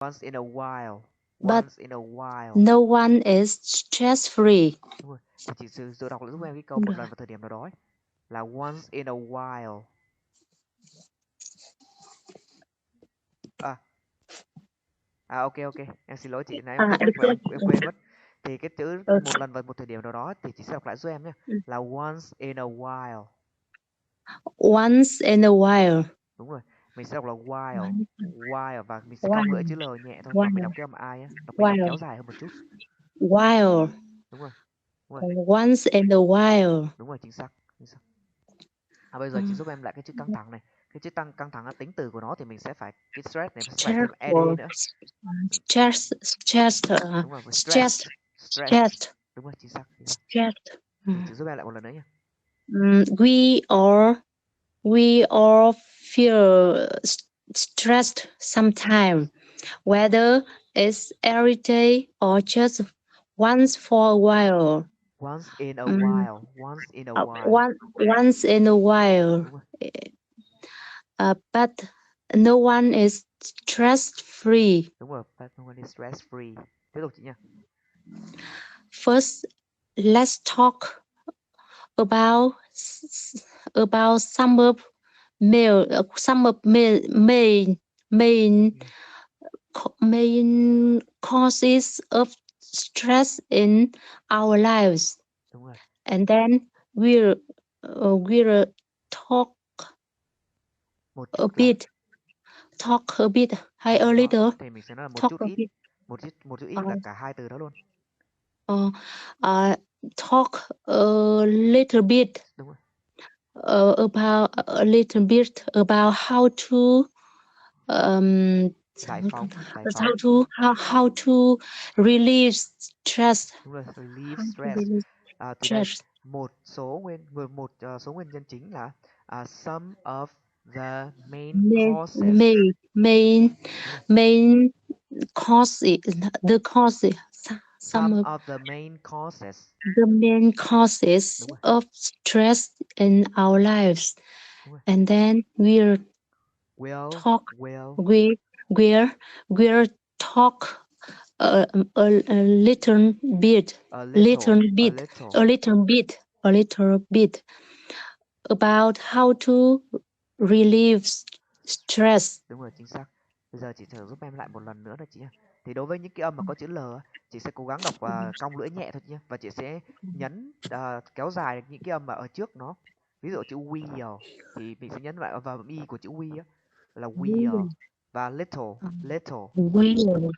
Once in a while. But Once in a while. no one is stress free. Đúng rồi. Thì chị tự đọc giúp em cái câu Không một được. lần vào thời điểm nào đó ấy. Là once in a while. Ok, em xin lỗi chị, nãy em Được chưa? em quên mất. Thì cái chữ Ừ. một lần vào một thời điểm nào đó thì chị sẽ đọc lại giúp em nhé. Là once in a while. Once in a while. Đúng rồi, mình sẽ đọc là while, while và mình sẽ cong lưỡi While. chữ L nhẹ thôi và mình While. đọc cái âm I á, mình đọc While. kéo dài hơn một chút. While. Đúng rồi, Once in a while. đúng rồi, chính xác. Bây giờ chị giúp em lại cái chữ căng thẳng này. Cái chữ căng thẳng á, tính từ của nó thì mình sẽ phải cái stress này sẽ phải thêm ed nữa. Stress. Đúng rồi, Stress. stress. Đúng rồi, chính xác. Stress. Chị giúp em lại một lần nữa nhé. We all feel stressed sometimes, whether it's every day or just once for a while. Once in a while. Once in a while. Once in a while. Đúng rồi. But no one is stress free. Đúng rồi, but no one is stress free. Tiếp tục chị nha. First, let's talk about some of main causes of stress in our lives. Đúng rồi. And then we'll talk a bit. Talk a bit hay a little. Thì mình sẽ nói là một talk chút a ít. bit. Một chút ít là cả hai từ đó luôn. Talk a little bit. Đúng rồi. About a little bit about how to Giải phóng. how to relieve stress. Đúng rồi, relieve stress. Từ đây một số nguyên nhân chính là some of the main causes. Main causes. The causes. Some of the main causes. The main causes of stress in our lives. And then we'll talk a little bit about how to relieve stress. Đúng rồi, chính xác. Bây giờ chị thử giúp em lại một lần nữa đó chị. Thì đối với những cái âm mà có chữ L, chị sẽ cố gắng đọc cong lưỡi nhẹ thôi nhé. Và chị sẽ nhấn kéo dài những cái âm mà ở trước nó. Ví dụ chữ will thì mình sẽ nhấn lại vào âm y của chữ we á, là will. Và little. Will.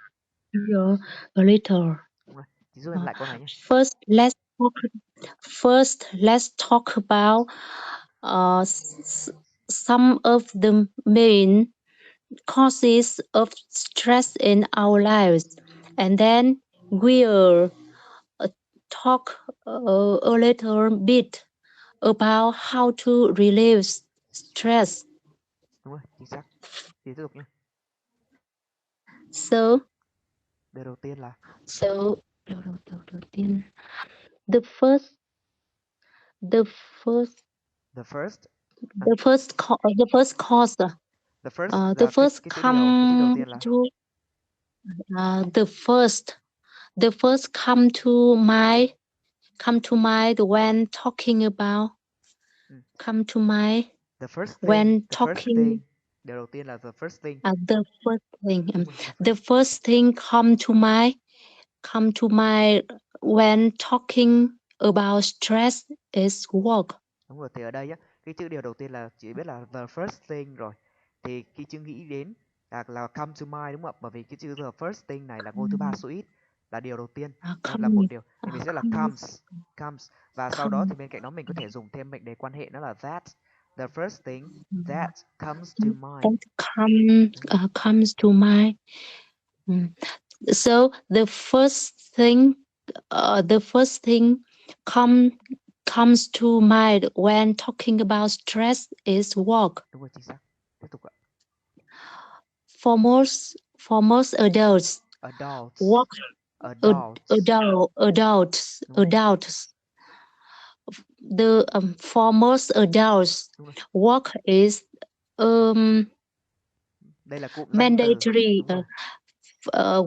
A little. Đúng rồi. Chị giúp em lại câu này nhé. First, let's talk about some of the main causes of stress in our lives, and then we'll talk a little bit about how to relieve stress. Đúng rồi, chính xác. Thì tiếp tục nhé. Điều đầu tiên là the first cause. The first come to mind when talking about. Điều đầu tiên là the first thing. The first thing come to mind when talking about stress is work. Đúng rồi, thì ở đây á, cái chữ điều đầu tiên là chỉ biết là the first thing rồi. Thì cái chữ nghĩ đến là come to mind đúng không ạ? Bởi vì cái chữ the first thing này là ngôi thứ ba số ít, là điều đầu tiên, nên là một điều. Thì mình sẽ là comes. Và sau đó thì bên cạnh đó mình có thể dùng thêm mệnh đề quan hệ, nó là that. The first thing that comes to mind. Comes to mind. So the first thing comes to mind when talking about stress is work. Đúng rồi, chính xác. Tiếp tục ạ. For most adults, work. Adults. For most adults, work is đây là cụm mandatory.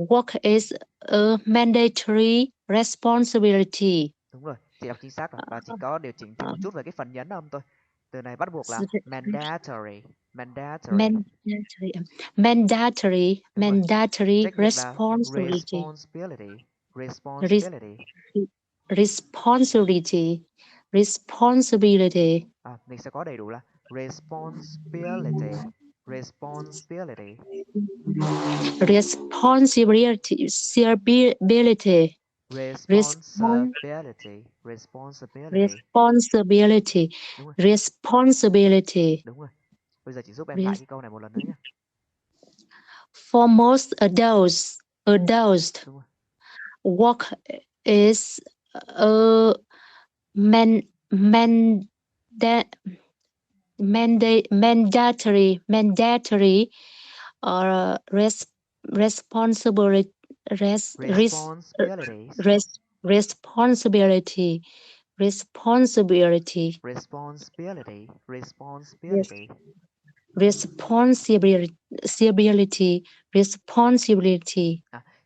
work is a mandatory responsibility. Đúng rồi, chị đọc chính xác rồi. Và chị có điều chỉnh thêm một chút về cái phần nhấn âm thôi. Từ này bắt buộc là mandatory, mandatory. Mandatory Trách nhiệm là responsibility. responsibility. Responsibility. Mình sẽ có đầy đủ là responsibility. Responsibility. Responsibility. Đúng rồi. Responsibility. Đúng rồi. Bây giờ chị giúp em lại cái câu này một lần nữa nhé. For most adults, work is a mandatory or responsibility.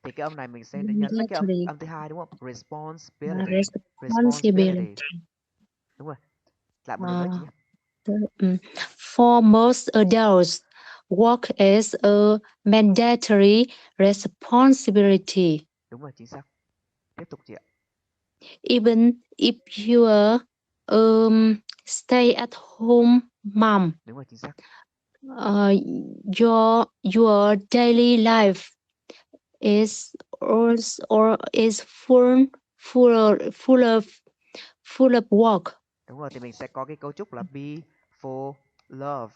Thì cái âm này mình sẽ nhấn cái âm thứ hai đúng không? Responsibility. Đúng rồi. Lại một lần nữa chị nhé. For most adults, work is a mandatory responsibility. Đúng rồi, chính xác. Tiếp tục chị ạ. Even if you are stay at home mom. Đúng rồi, chính xác. Your daily life is full of work. Đúng rồi, thì mình sẽ có cái cấu trúc là be full of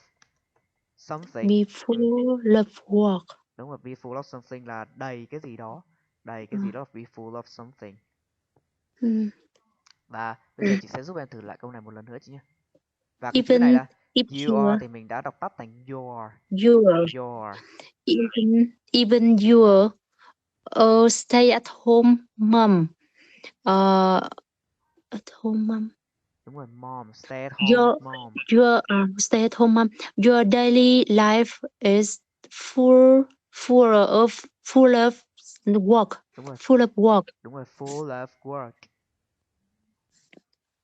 something. Be full of work. Đúng rồi, be full of something là đầy cái gì đó. Đầy cái gì đó là be full of something. Và bây giờ chị sẽ giúp em thử lại câu này một lần nữa chị nhé. Và cái chữ này là you are thì mình đã đọc tắt thành your. Even your stay at home mom. At home mom. Đúng rồi, mom, stay at home mom. Your stay at home mom. Your daily life is full of work. Đúng rồi. Full of work. Đúng rồi, full of work.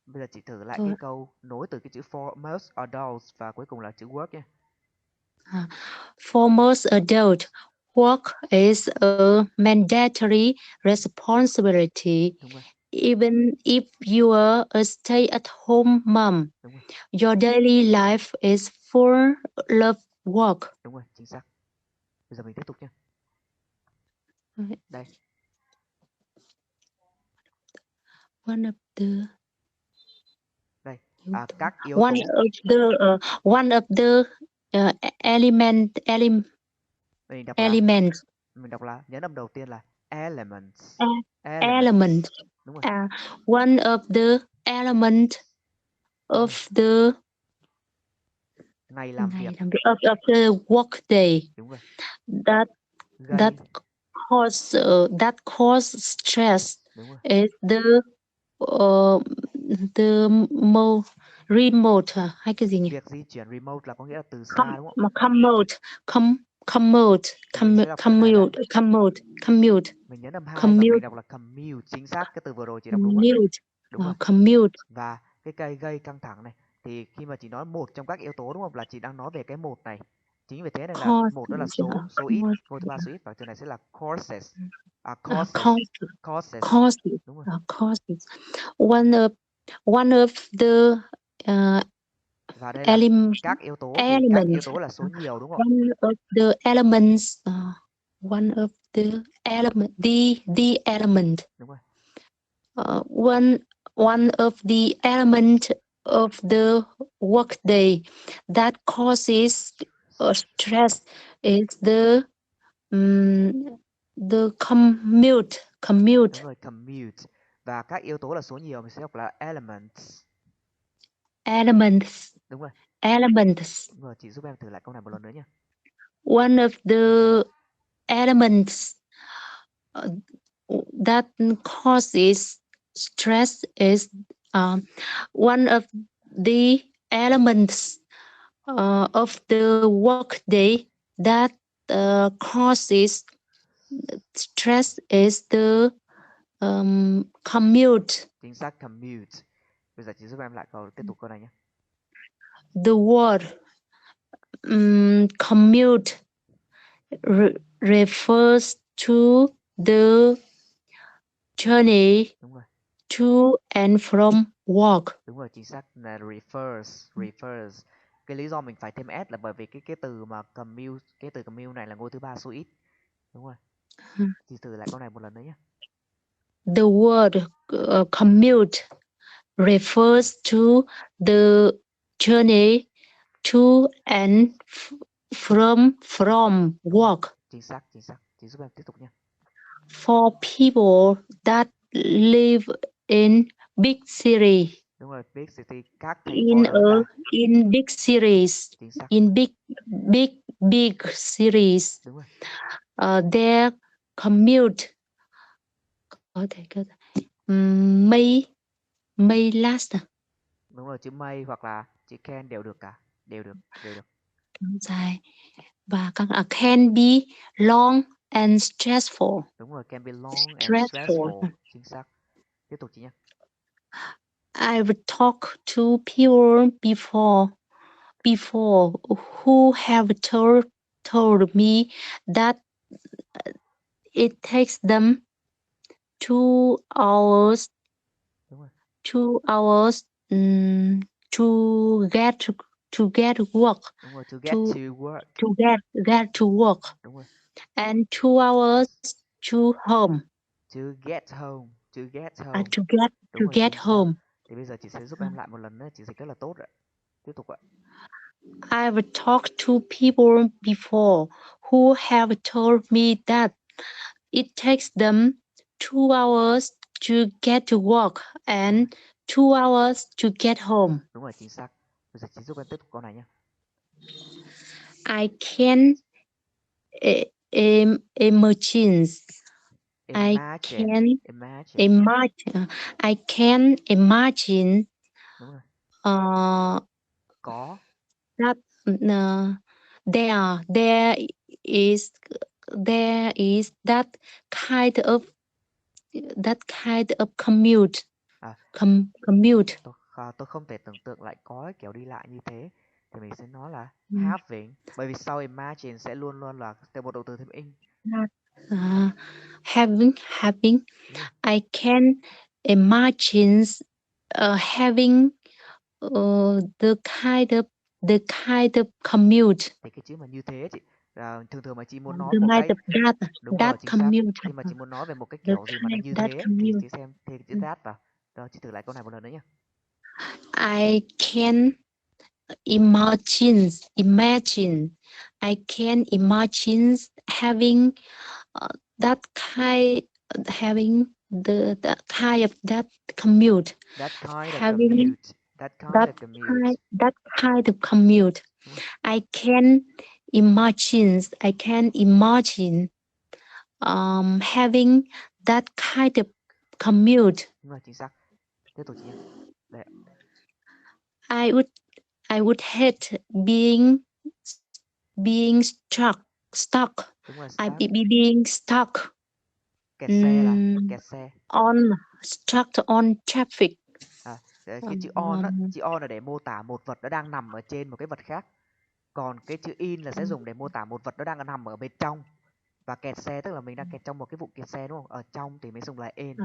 Bây giờ chị thử lại cái câu nối từ cái chữ for most adults và cuối cùng là chữ work nhé. For most adults, work is a mandatory responsibility. Even if you are a stay-at-home mom, your daily life is full of work. Đúng rồi, chính xác. Bây giờ mình tiếp tục nhé. Đây. One of the các yếu tố. One of the element. Mình đọc là nhấn âm đầu tiên là elements. Đúng rồi. One of the element of the ngày làm việc. Of the work day. Đúng rồi. That cause stress. Đúng rồi. Is the remote hay cái gì nhỉ? Việc di chuyển remote là có nghĩa là từ xa đúng không? Commute. Mình nhấn âm 2 và mình đọc là commute. Chính xác, cái từ vừa rồi chị đọc đúng rồi. Đúng rồi. Commute. Và cái cây gây căng thẳng này thì khi mà chị nói một trong các yếu tố đúng không, là chị đang nói về cái một này. Chính vì thế nên là một đó là số ít, ngôi thứ ba số ít và từ này sẽ là causes. Causes. Đúng rồi. Causes. One of the và đây là các yếu tố thì các yếu tố là số nhiều đúng không? One of the elements. One of the element. The element. Đúng rồi. One of the element of the workday that causes stress is the commute. Đúng rồi, commute. Và các yếu tố là số nhiều mình sẽ đọc là elements. Đúng rồi. Elements. Đúng rồi, chị giúp em thử lại câu này một lần nữa nhé. One of the elements that causes stress is one of the elements of the workday that causes stress is the commute. Chính xác, commute. Bây giờ chị giúp em lại tiếp tục câu này nhé. The word commute refers to the journey Đúng rồi. to and from work. Đúng rồi, chính xác là refers. Cái lý do mình phải thêm s là bởi vì cái từ mà commute, cái từ commute này là ngôi thứ ba số ít. Đúng rồi. Chị thử lại câu này một lần nữa nhé. The word commute refers to the journey to and from work. Chính xác. Chị giúp em tiếp tục nhé. For people that live in big city. Đúng rồi, big city, các thành phố lớn. In big cities. Chính xác. In big cities. Đúng rồi. Their commute có thể may last. Đúng rồi, chữ may hoặc là chữ can đều được cả, đều được. Dài và can be long and stressful. Đúng rồi, can be long and stressful. Chính xác. Tiếp tục chị nhé. I've talked to people before who have told me that it takes them 2 hours. Đúng rồi. 2 hours to get work. Đúng rồi, to get to work. Get to work. Đúng rồi. And 2 hours to home. To get home. To get home. Thì bây giờ chị sẽ giúp em lại một lần nữa, chị dịch rất là tốt ạ. Tiếp tục ạ. I've talked to people before who have told me that it takes them 2 hours to get to work and 2 hours to get home. Đúng rồi, chính xác. Bây giờ chị giúp em tiếp tục câu này nhé. I can imagine. I can imagine. Đúng rồi. Có. That there is that kind of commute. Commute. Tôi không thể tưởng tượng lại có cái kiểu đi lại như thế. Thì mình sẽ nói là having. Bởi vì sau imagine sẽ luôn luôn là thêm một động từ thêm in. Having. I can imagine having the kind of commute. Thì cái chữ mà như thế chị, thường mà chị muốn nói The một cái đúng rồi, chính xác. Khi mà chị muốn nói về một cái kiểu gì mà nó như thế thì chị xem thêm chữ that vào. Rồi chị thử lại câu này một lần nữa nhé. I can imagine. I can imagine having that kind the kind of that commute. That kind of commute. I can imagine having that kind of commute. Đúng rồi, chính xác. Tiếp tục chị nhé. Đây. I would hate being stuck. Đúng rồi, being stuck. Kẹt xe là kẹt xe. Stuck on traffic. Cái chữ on là để mô tả một vật nó đang nằm ở trên một cái vật khác. Còn cái chữ in là sẽ dùng để mô tả một vật nó đang nằm ở bên trong. Và kẹt xe tức là mình đang kẹt trong một cái vụ kẹt xe đúng không? Ở trong thì mới dùng là in.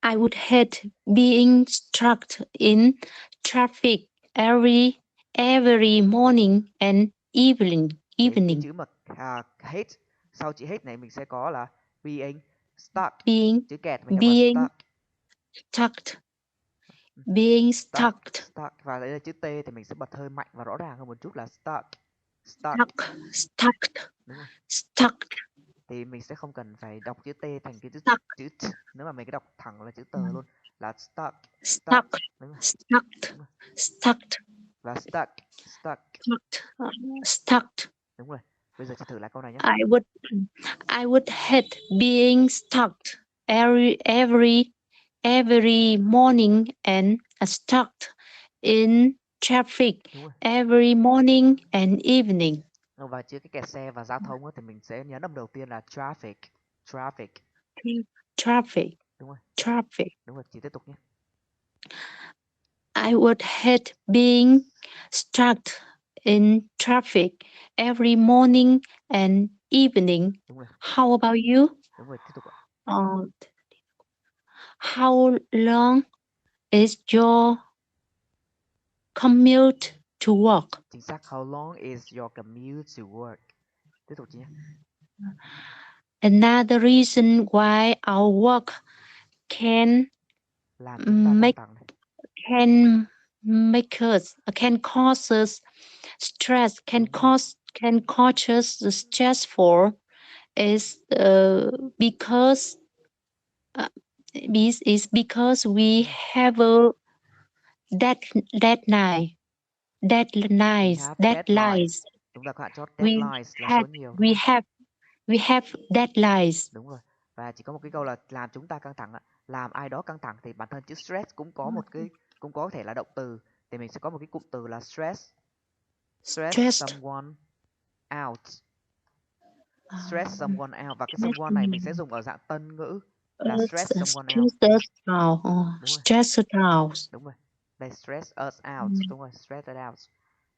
I would hate being stuck in traffic every morning and evening. Cái chữ mà hate, sau chữ hate này mình sẽ có là being stuck. Chữ kẹt mình sẽ có stuck. Being stuck. Và đây là chữ T thì mình sẽ bật hơi mạnh và rõ ràng hơn một chút là stuck. Đúng rồi. Stuck. Thì mình sẽ không cần phải đọc chữ T thành cái chữ T. Nếu mà mình cứ đọc thẳng là chữ tờ luôn là stuck. Đúng rồi. Stuck. Và stuck. Đúng rồi. Bây giờ chị thử lại câu này nhé. I would hate being stuck every morning and stuck in traffic every morning and evening. Và chữ cái kẹt xe và giao thông á, thì mình sẽ nhấn âm đầu tiên là traffic. Traffic. Traffic. Đúng rồi. Traffic. Đúng rồi, chị tiếp tục nhé. I would hate being stuck in traffic every morning and evening. Đúng rồi. How about you? Đúng rồi, tiếp tục ạ. How long is your commute to work? Chính xác. How long is your commute to work? Tiếp tục chị nhé. Another reason why our work can Làm chúng ta căng thẳng này. can cause us stress, can cause us stressful is because we have a deadline. We have deadlines. Chúng ta có hạn chót, deadlines là số nhiều đúng không? We have deadlines. Đúng rồi. Và chỉ có một cái câu là làm chúng ta căng thẳng ạ. Làm ai đó căng thẳng thì bản thân chữ stress cũng có một cái, cũng có thể là động từ, thì mình sẽ có một cái cụm từ là stress. Stress someone out. Stress someone out, và cái someone này mình sẽ dùng ở dạng tân ngữ là stress someone out. Stress out. Đúng rồi. Đây, stress us out. Đúng rồi, stress us out.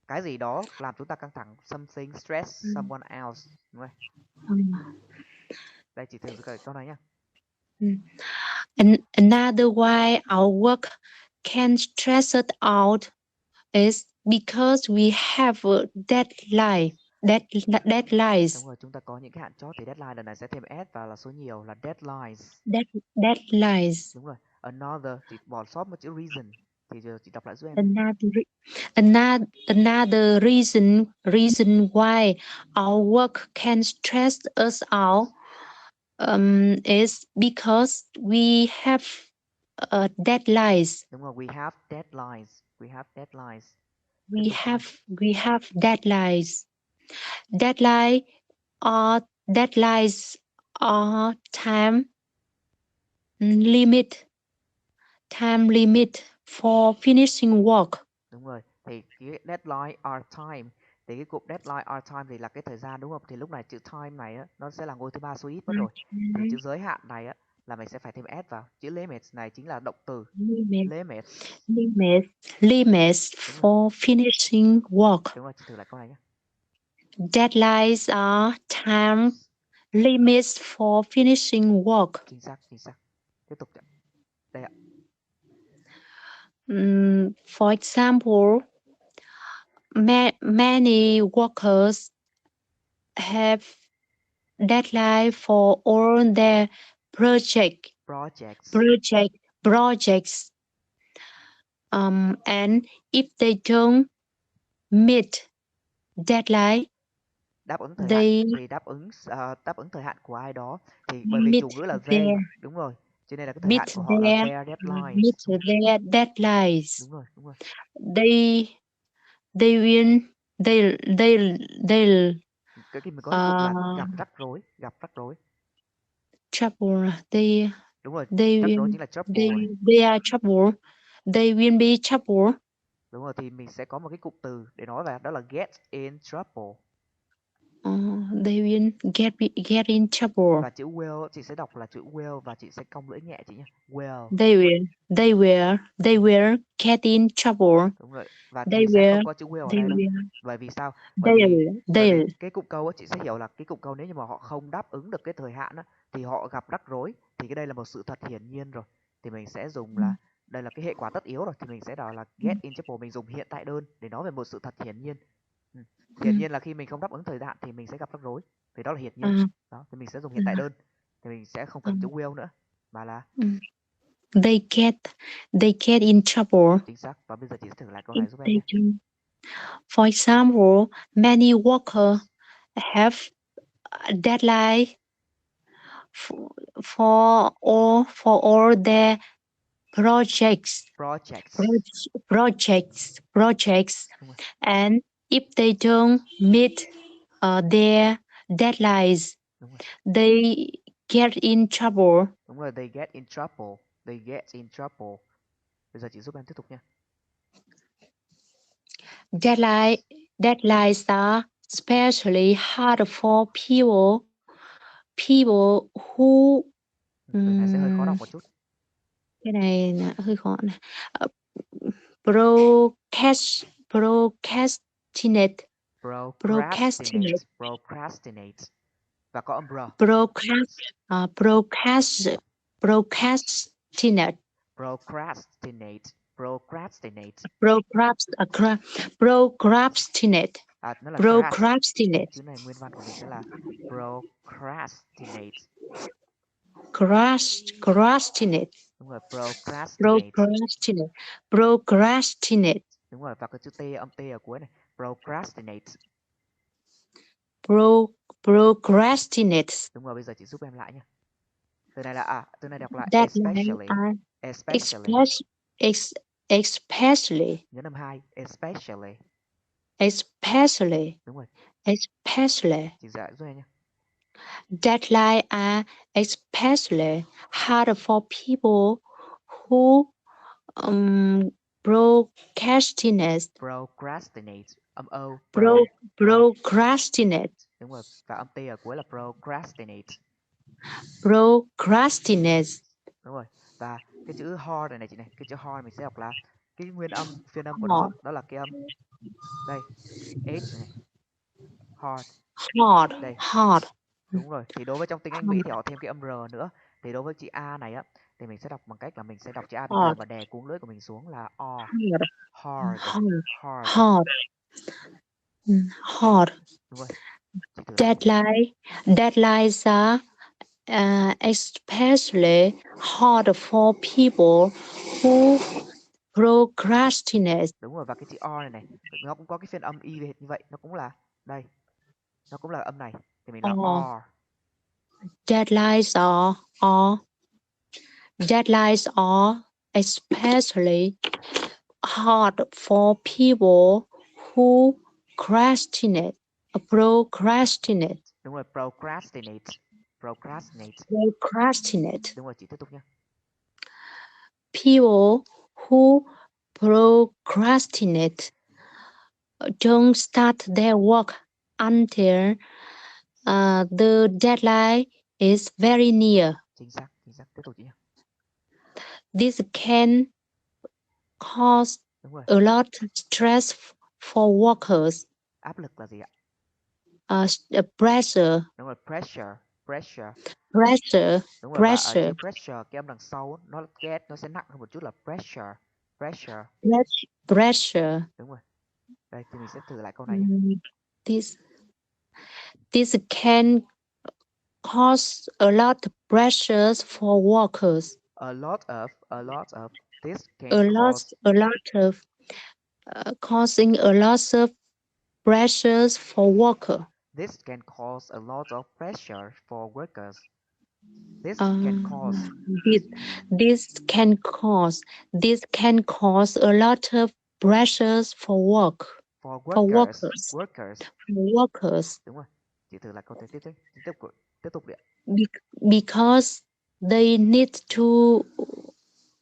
Cái gì đó làm chúng ta căng thẳng. Something stress someone else. Đúng rồi. Đây, chị thử câu này nhá. Another why our work can stress us out is because we have a deadlines. Đúng rồi, chúng ta có những cái hạn chót thì deadline lần này sẽ thêm s và là số nhiều là deadlines. Deadlines. Đúng rồi. Another, chị bỏ sót một chữ reason thì giờ chị đọc lại giúp em. Another reason why our work can stress us out is because we have deadlines. Đúng rồi, we have deadlines. We have deadlines. We have deadlines. Deadlines are time limit for finishing work. Đúng rồi, thì cái deadline are time, thì cái cụm deadline are time thì là cái thời gian đúng không? Thì lúc này chữ time này á, nó sẽ là ngôi thứ ba số ít mất rồi. Thì chữ giới hạn này á là mình sẽ phải thêm s vào. Chữ limits này chính là động từ. Limits for finishing work. Đúng rồi, chị thử lại câu này nhé. Deadlines are time limits for finishing work. Chính xác. Tiếp tục. Đây ạ. For example, many workers have deadline for all their projects. And if they don't meet deadline, đáp ứng thời hạn thì đáp ứng thời hạn của ai đó thì bởi vì chủ ngữ là they, đúng rồi, cho nên là cái thời hạn của họ là their deadlines. Meet their deadlines. Đúng rồi. They will cái mình có cái cụm là gặp rắc rối. Trouble. Đúng rồi, rắc rối chính là trouble. They are trouble. They will be trouble. Đúng rồi, thì mình sẽ có một cái cụm từ để nói về đó là get in trouble. They will get in trouble. Và chữ will chị sẽ đọc là chữ will và chị sẽ cong lưỡi nhẹ chị nhé. Will. They will get in trouble. Đúng rồi. Và mình sẽ không có chữ will ở đây đâu. Bởi vì sao? Bởi vì cái cụm câu chị sẽ hiểu là cái cụm câu nếu như mà họ không đáp ứng được cái thời hạn á, thì họ gặp rắc rối, thì cái đây là một sự thật hiển nhiên rồi. Thì mình sẽ dùng là đây là cái hệ quả tất yếu rồi, thì mình sẽ đọc là get in trouble, mình dùng hiện tại đơn để nói về một sự thật hiển nhiên. Hiển nhiên là khi mình không đáp ứng thời hạn thì mình sẽ gặp rắc rối, vì đó là hiển nhiên. Đó, thì mình sẽ dùng hiện tại đơn, thì mình sẽ không cần chữ will nữa mà là they get in trouble. Chính xác. Và bây giờ chị sẽ thử lại câu này giúp em nhé. For example, many workers have a deadline for all their projects. And if they don't meet their deadlines, they get in trouble. Đúng rồi, they get in trouble. Bây giờ chị giúp em tiếp tục nha. Deadlines are especially hard for people who Từ này sẽ hơi khó đọc một chút. cái này là hơi khó này. Procrastinate. Và có âm bro. Procrastinate. Procrastinate. Nó là Procrastinate. chữ này nguyên văn của mình sẽ là procrastinate. Procrastinate. Đúng rồi, procrastinate. Procrastinate. Đúng rồi, và cái chữ T, âm T ở cuối này. Procrastinate. Procrastinate. Đúng rồi, bây giờ chị giúp em lại nhé. Từ này là từ này đọc là especially. Nhấn âm 2, especially. Đúng rồi. Especially. Chị dạy giúp em nhé. Deadlines are especially hard for people who procrastinate. Âm O. Procrastinate. Đúng rồi, và âm T ở cuối là procrastinate. Procrastinate. Đúng rồi, và cái chữ hard này chị này, cái chữ hard mình sẽ đọc là cái nguyên âm, phiên âm của nó, đó là cái âm đây, H này. Hard. Đây. Hard. Đúng rồi, thì đối với trong tiếng Anh Mỹ thì họ thêm cái âm R nữa. Thì đối với chữ A này á, thì mình sẽ đọc bằng cách là mình sẽ đọc chữ A bình thường và đè cuống lưỡi của mình xuống là O. Hard. Đúng rồi. Deadlines are especially hard for people who procrastinate. Đúng rồi, và cái chữ O này nó cũng có cái phiên âm y như vậy, nó cũng là đây. Nó cũng là âm này, thì mình nói O. Deadlines are especially hard for people who procrastinate. Đúng rồi, procrastinate. Đúng rồi, chị tiếp tục nhé. People who procrastinate don't start their work until the deadline is very near. Chính xác, tiếp tục chị nhé. This can cause a lot of stress for workers. Áp lực là gì ạ? Pressure. Đúng rồi, pressure. Đúng rồi, và chữ pressure, cái âm đằng sau nó sẽ nặng hơn một chút là pressure. Đúng rồi. Đây thì mình sẽ thử lại câu này nhé. This can cause a lot of pressures for workers. A lot of this can causing a lot of pressures for workers. This can cause a lot of pressure for workers. This can cause a lot of pressures for workers. Đúng rồi. Chị thử lại câu tiếp tục đi. Because they need to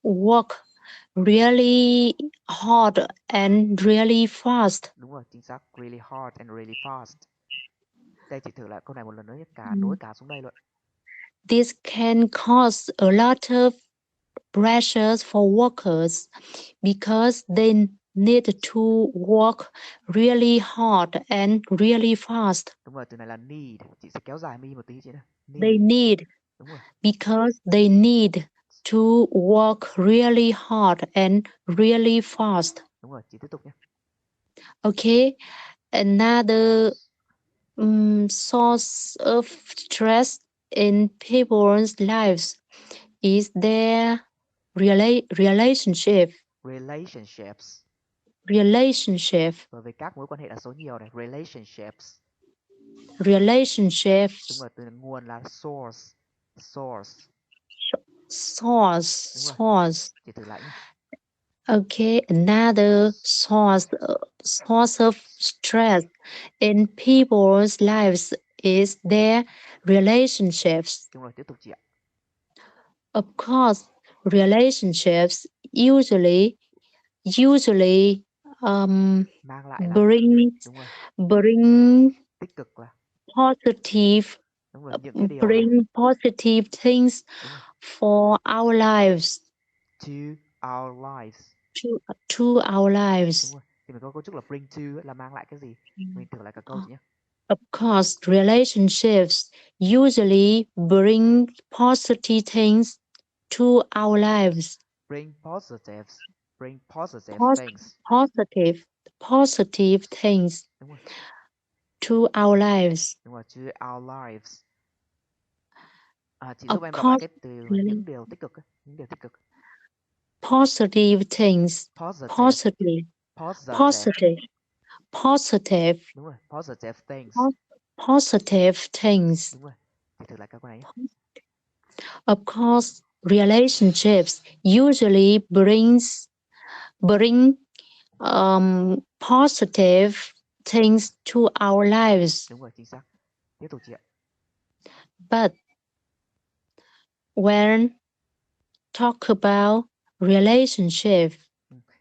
work really hard and really fast. Đúng rồi, chính xác. Really hard and really fast. Đây chị thử lại câu này một lần nữa nhé, nối cả xuống đây luôn. This can cause a lot of pressures for workers because they need to work really hard and really fast. Đúng rồi, từ này là need. Chị sẽ kéo dài mi một tí chị nhé. They need. Đúng rồi. Because they need to work really hard and really fast. Đúng rồi, chị tiếp tục nhé. Okay. Another source of stress in people's lives is their relationship. Bởi vì các mối quan hệ là số nhiều này. Relationships. Đúng rồi, từ nguồn là source. Chị thử lại nhé. Okay, another source of stress in people's lives is their relationships. Đúng rồi, tiếp tục chị ạ. Of course, relationships usually mang lại là bring tích cực là positive, đúng rồi, những cái điều bring positive things for our lives. To our lives. To our lives. Đúng rồi. Thì mình có cấu trúc là bring to là mang lại cái gì? Mình thử lại cả câu chị nhé. Of course, relationships usually bring positive things to our lives. Bring positive things. Positive things Đúng rồi. to our lives. Đúng rồi, to our lives. Chị Of giúp em đọc lại course, cái từ những điều tích cực ấy. Những điều tích cực. Positive things. Positive. Đúng rồi, positive things. Positive things. Đúng rồi. Thì thử lại câu này nhé. Of course, relationships usually bring positive things to our lives. Đúng rồi, chính xác. Tiếp tục chị ạ. But when talk about relationship,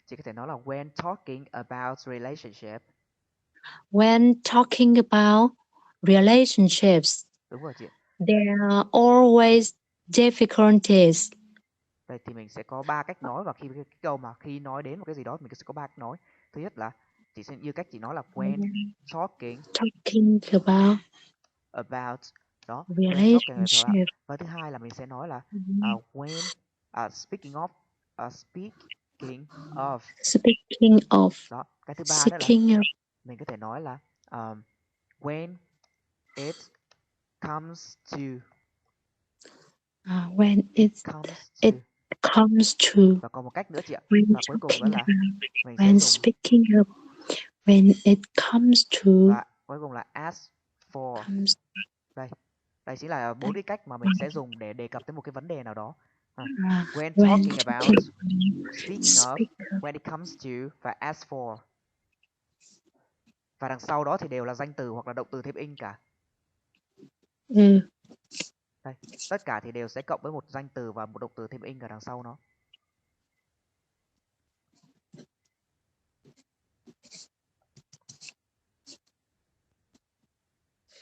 chị có thể nói là when talking about relationship. When talking about relationships, đúng rồi chị ạ. There are always difficulties. Đây thì mình sẽ có 3 cách nói, và khi cái câu mà khi nói đến một cái gì đó mình sẽ có 3 cách nói. Thứ nhất là chị sẽ như cách chị nói là when talking about đó, when talking about. Và thứ hai là mình sẽ nói là when speaking of đó. Cái thứ ba nữa là mình có thể nói là when it comes to. When it comes to. Và còn một cách nữa chị ạ. Và cuối cùng đó là mình sẽ when dùng speaking of, when it comes to. Và cuối cùng là ask for. Đây chính là 4 cái cách mà mình sẽ dùng để đề cập tới một cái vấn đề nào đó. When talking about, speaking of, when it comes to và ask for. Và đằng sau đó thì đều là danh từ hoặc là động từ thêm ing cả. Đây, tất cả thì đều sẽ cộng với một danh từ và một động từ thêm ing ở đằng sau nó.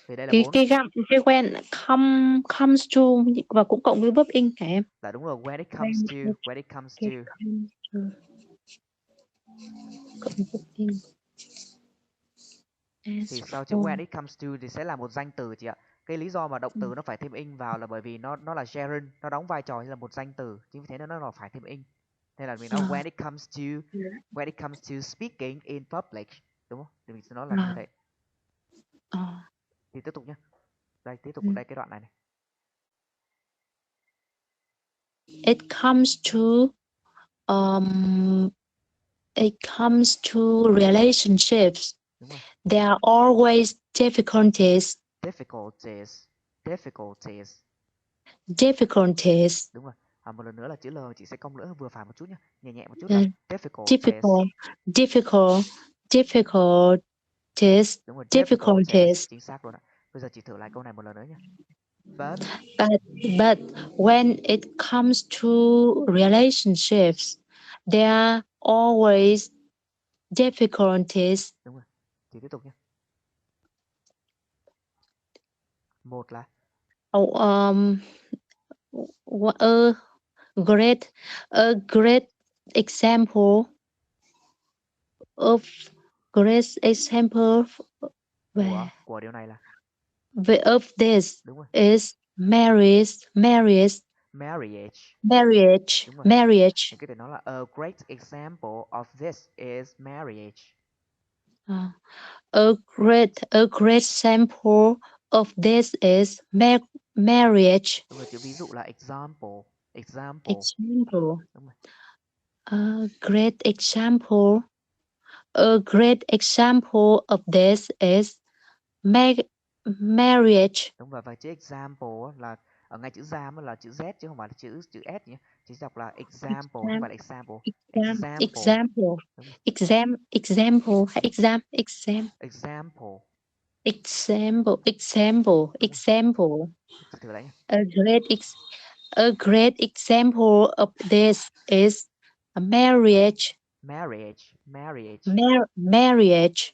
Thì đây là cái when comes to và cũng cộng với verb in hả em? Là đúng rồi, when it comes to, when it comes to. Cộng verb in. Thì sau chữ when it comes to thì sẽ là một danh từ chị ạ. Cái lý do mà động từ nó phải thêm ing vào là bởi vì nó là gerund, nó đóng vai trò như là một danh từ, chính vì thế nên nó phải thêm ing. Nên là mình nói when it comes to speaking in public, đúng không? Thì mình sẽ nói là như thế. Thì tiếp tục nhé. Đây, tiếp tục đây cái đoạn này này. It comes to relationships. There are always difficulties. Đúng rồi. Một lần nữa là chữ L chị sẽ cong lưỡi vừa phải một chút nhé, nhẹ nhẹ một chút. Difficulties. Đúng rồi, difficulties. Chính xác luôn ạ. Bây giờ chị thử lại câu này một lần nữa nhé. But when it comes to relationships, there are always difficulties. Đúng rồi. Thì tiếp tục nhé. Một là a great example của điều này là of this is marriage. Cái từ nó là a great example of this is marriage. A great example of this is marriage. Đúng rồi, chữ ví dụ là example. A great example of this is marriage. Đúng rồi, và chữ example là ở ngay chữ giam là chữ Z chứ không phải là chữ S nhé. Chỉ đọc là example chứ không phải là example. Example. Thử lại nhé. A great example of this is a marriage. Marriage. Marriage.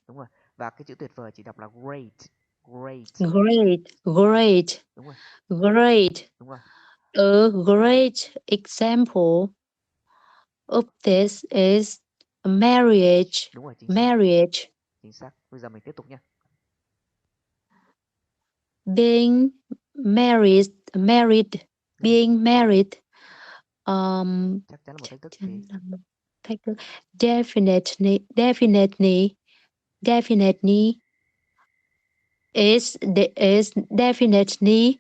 Đúng rồi. Và cái chữ tuyệt vời chỉ đọc là great. Đúng rồi. Great. Đúng rồi. A great example of this is marriage. Đúng rồi, chính xác. Marriage. Chính xác. Bây giờ mình tiếp tục nha. Being married. Being married. Chắc chắn là một thách thức gì? Definitely is definitely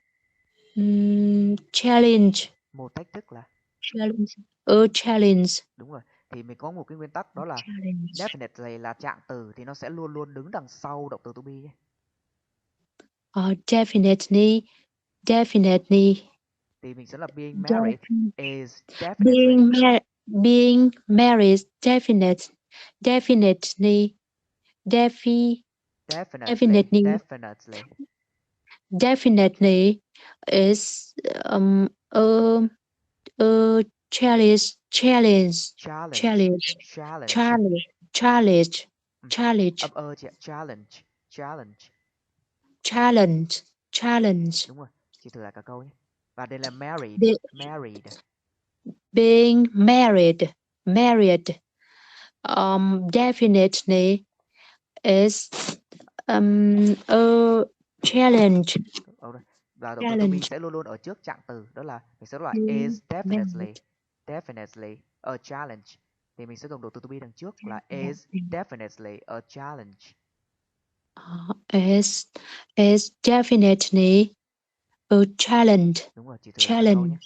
challenge. Một thách thức là Challenge. đúng rồi. Thì mình có một cái nguyên tắc đó là Challenge. definitely là trạng từ thì nó sẽ luôn luôn đứng đằng sau động từ to be ấy. Definitely. Thì mình sẽ là being married is definitely. Being married definitely is a challenge. Challenge. Đúng rồi. Chị thử lại cả câu nhé. Và đây là married. Being married definitely is a challenge. Và động từ to be sẽ luôn luôn ở trước trạng từ, đó là mình sẽ nói là is definitely a challenge. Thì mình sẽ dùng động từ to be đằng trước là is definitely a challenge. Is definitely a challenge. Đúng rồi, chị thử lại câu nhé.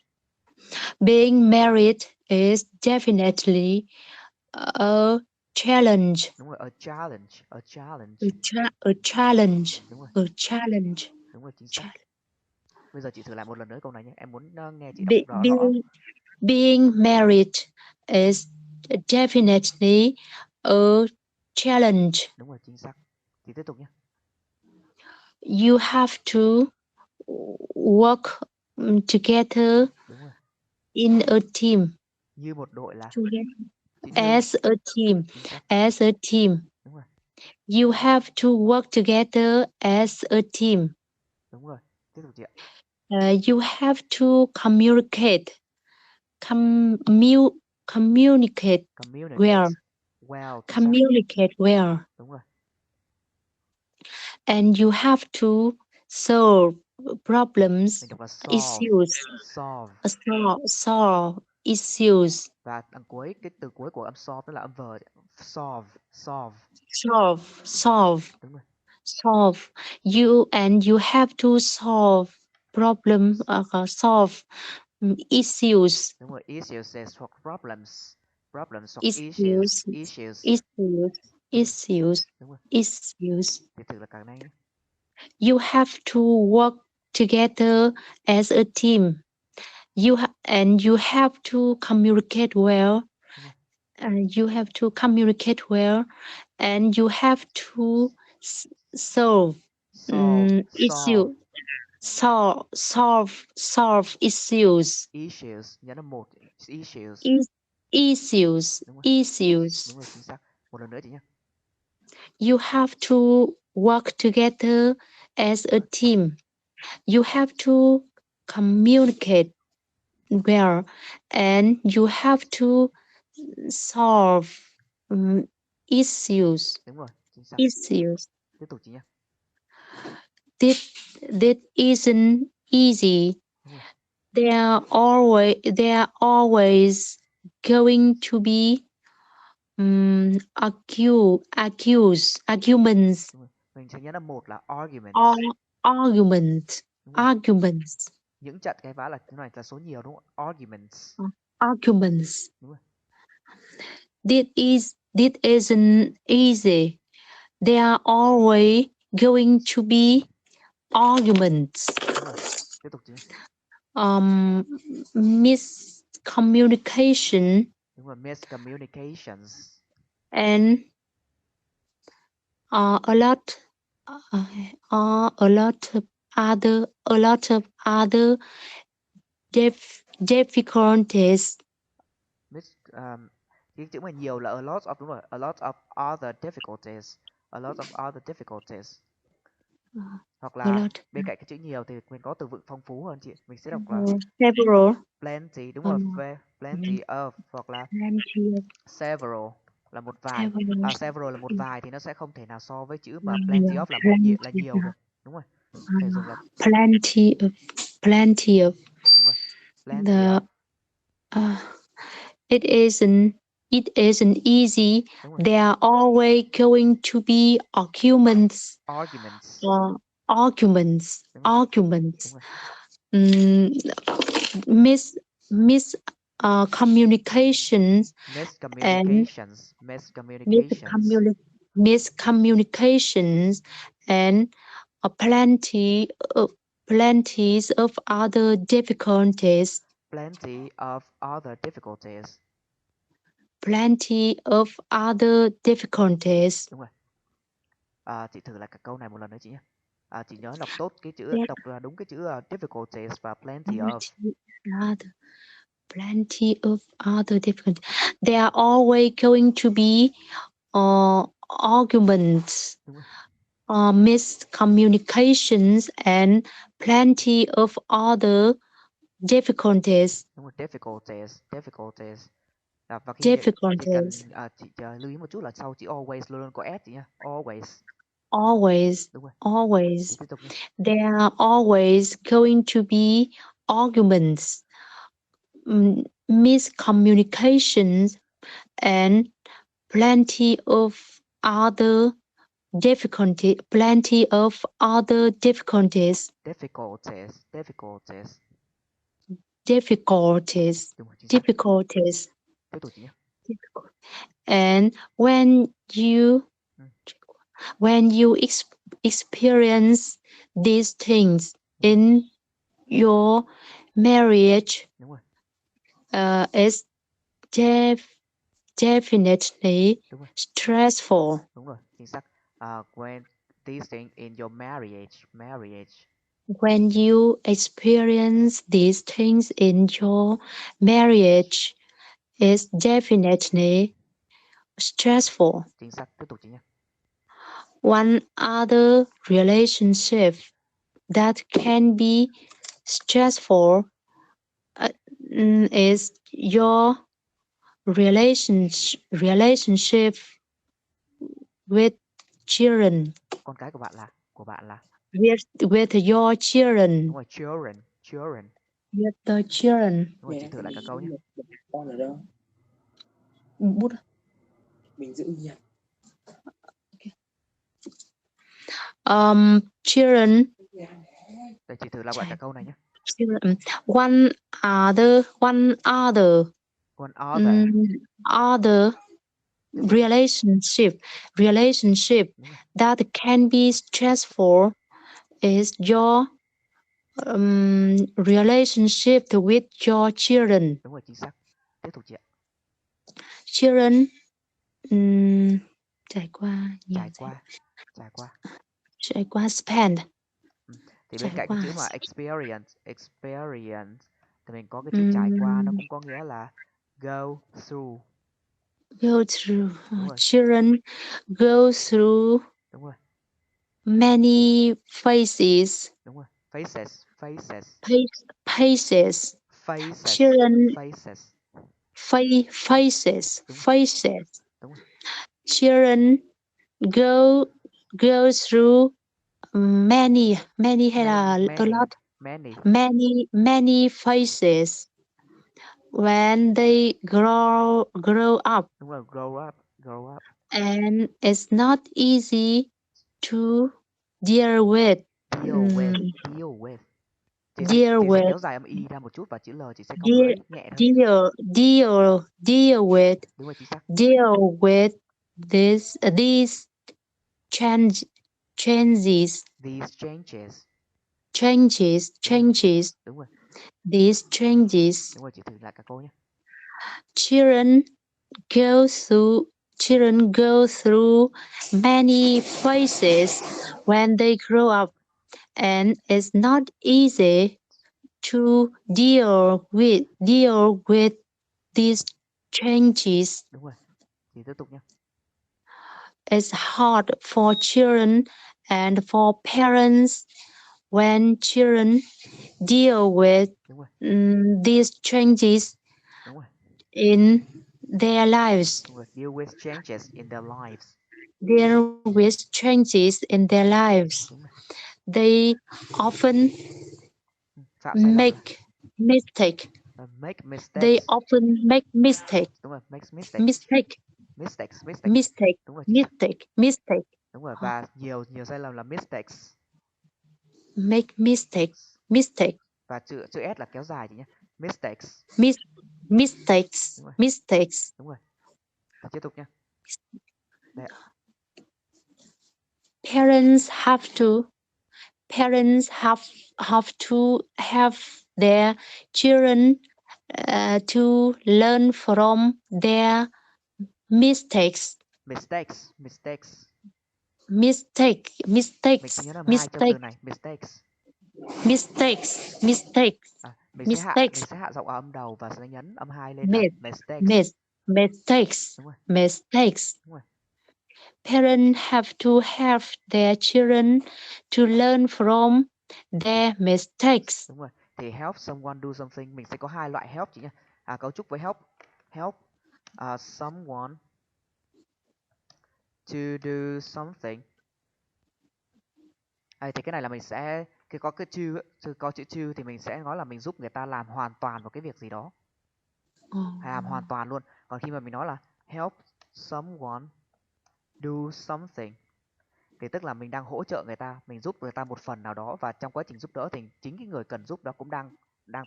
Being married is definitely a challenge. Đúng rồi, a challenge. A challenge. Đúng rồi. A challenge. Đúng rồi, chính xác. Bây giờ chị thử lại một lần nữa câu này nhé. Em muốn nghe chị đọc rõ. Being married is definitely a challenge. Đúng rồi, chính xác. Chị tiếp tục nhé. You have to work together in a team. Như một đội là as a team. Đúng rồi. You have to work together as a team. Đúng rồi. Tiếp tục chị ạ. You have to communicate well. Communicate well. Đúng rồi. And you have to solve problems, issues. Solve issues. Và đằng cuối, cái từ cuối của âm solve đó là âm verb. Solve. Đúng rồi. Solve. You have to solve problem. Solve issues. Đúng rồi. Issues hoặc problems. Problems hoặc issues. Đúng rồi. Issues. Thì thử là càng này nhé. You have to work together as a team. You have to communicate well. You have to communicate well, and you have to solve issues. Solve issues. Nhớ là một. Issues. Đúng rồi, chính xác. Một lần nữa chị nhé. You have to work together as a team. You have to communicate well, and you have to solve issues. Đúng rồi, chính xác. Issues. Tiếp tục chị nhé. That isn't easy. There are always going to be arguments. Mình sẽ nhớ là một là Arguments. Những trận cái vã là cái này là số nhiều đúng không? Arguments. Đúng rồi. This isn't easy. There are always going to be arguments. Tiếp tục chứ. Miscommunication. Đúng rồi, miscommunications. And a lot of other difficulties. Cái chữ mà nhiều là a lot of, đúng rồi, a lot of other difficulties, a lot of other difficulties. Hoặc là bên cạnh cái chữ nhiều thì mình có từ vựng phong phú hơn chị, mình sẽ đọc là several, plenty, đúng rồi, plenty of, hoặc là several là một vài. Several là một vài thì nó sẽ không thể nào so với chữ mà plenty of là nhiều được, đúng rồi. Phải dùng là plenty of, đúng rồi, plenty of. It isn't easy. Đúng rồi. There are always going to be arguments. Arguments. Arguments. Đúng rồi. Arguments. Đúng rồi. Communications. Miscommunications and plenties of other difficulties. Plenty of other difficulties. Plenty of other difficulties. Đúng rồi. Chị thử lại cả câu này một lần nữa chị nhé. Chị nhớ đọc tốt cái chữ, đọc là đúng cái chữ difficulties và plenty of. Plenty of other difficulties. There are always going to be arguments, miscommunications, and plenty of other difficulties. Đúng rồi, difficulties. Và khi Difficulties. chỉ cần chị lưu ý một chút là sau chữ always luôn luôn có s chị nhá. Always. Đúng rồi. Always. Tiếp tục nhé. There are always going to be arguments, miscommunications, and plenty of other difficulties. Difficulties. Đúng rồi, Difficulties. Tiếp tục chị nhé. And when you experience these things in your marriage, đúng rồi. It's definitely stressful. Đúng rồi, chính xác. When these things in your marriage. When you experience these things in your marriage, it's definitely stressful. Chính xác, tiếp tục chị nhé. One other relationship that can be stressful is your relationship with children. Con cái của bạn là With your children. Đúng rồi, children. With the children. Đúng rồi, chị thử lại cả câu nhé. Con ở đâu? Bút. Mình giữ nhiệt. Children. Để chị thử lặp lại cả câu này nhé. One other relationship that can be stressful is your relationship with your children. Đúng rồi, chính xác. Tiếp tục chị ạ. Children trải qua spend. Thì bên cạnh cái chữ mà experience thì mình có cái chữ trải qua, nó cũng có nghĩa là go through. Children go through đúng rồi. many phases. Đúng rồi. Phases. Children phases. Đúng rồi. Children go through many hay là a lot. Many phases when they grow up. Đúng rồi, grow up. And it's not easy to deal with. Chị sẽ kéo dài âm y ra một chút và chữ L chị sẽ không lưỡi nhẹ thôi. Deal with. Đúng rồi, chính xác. Deal with these changes. Đúng rồi. These changes. Đúng rồi, chị thử lại cả câu nhé. Children go through many phases when they grow up, and it's not easy to deal with these changes. Đúng rồi. Chị tiếp tục nhé. It's hard for children and for parents when children deal with Đúng rồi. these changes Đúng rồi. in their lives. Đúng rồi. Deal with changes in their lives. Deal with changes in their lives. Đúng rồi. They often Phạm sai lầm. make mistake. Make mistakes. They often make mistake. Đúng rồi. Makes mistakes. Mistake. Mistakes. Mistake. Đúng rồi. Mistake. Mistake. Đúng rồi. Và nhiều sai lầm là mistakes. Make mistake. Mistake. Và chữ S là kéo dài chị nhé. Mistakes. Mistakes. Đúng rồi. Mistakes. Đúng rồi. Tiếp tục nhé. Đây. Parents have to have their children to learn from their mistakes. Mistakes. Mình sẽ nhớ làm hai trong từ này. Mistakes. Mình sẽ hạ giọng ở âm đầu và sẽ nhấn âm 2 lên là mistakes. Mistakes. Đúng rồi. Mistakes. Đúng rồi. Parents have to have their children to learn from their mistakes. Đúng rồi. Thì help someone do something, mình sẽ có hai loại help chị nhé. Cấu trúc với help someone to do something. Thì cái này là mình sẽ khi có cái có chữ to thì mình sẽ nói là mình giúp người ta làm hoàn toàn một cái việc gì đó. Làm hoàn toàn luôn. Còn khi mà mình nói là help someone do something thì tức là mình đang hỗ trợ người ta, mình giúp người ta một phần nào đó, và trong quá trình giúp đỡ thì chính cái người cần giúp đó cũng đang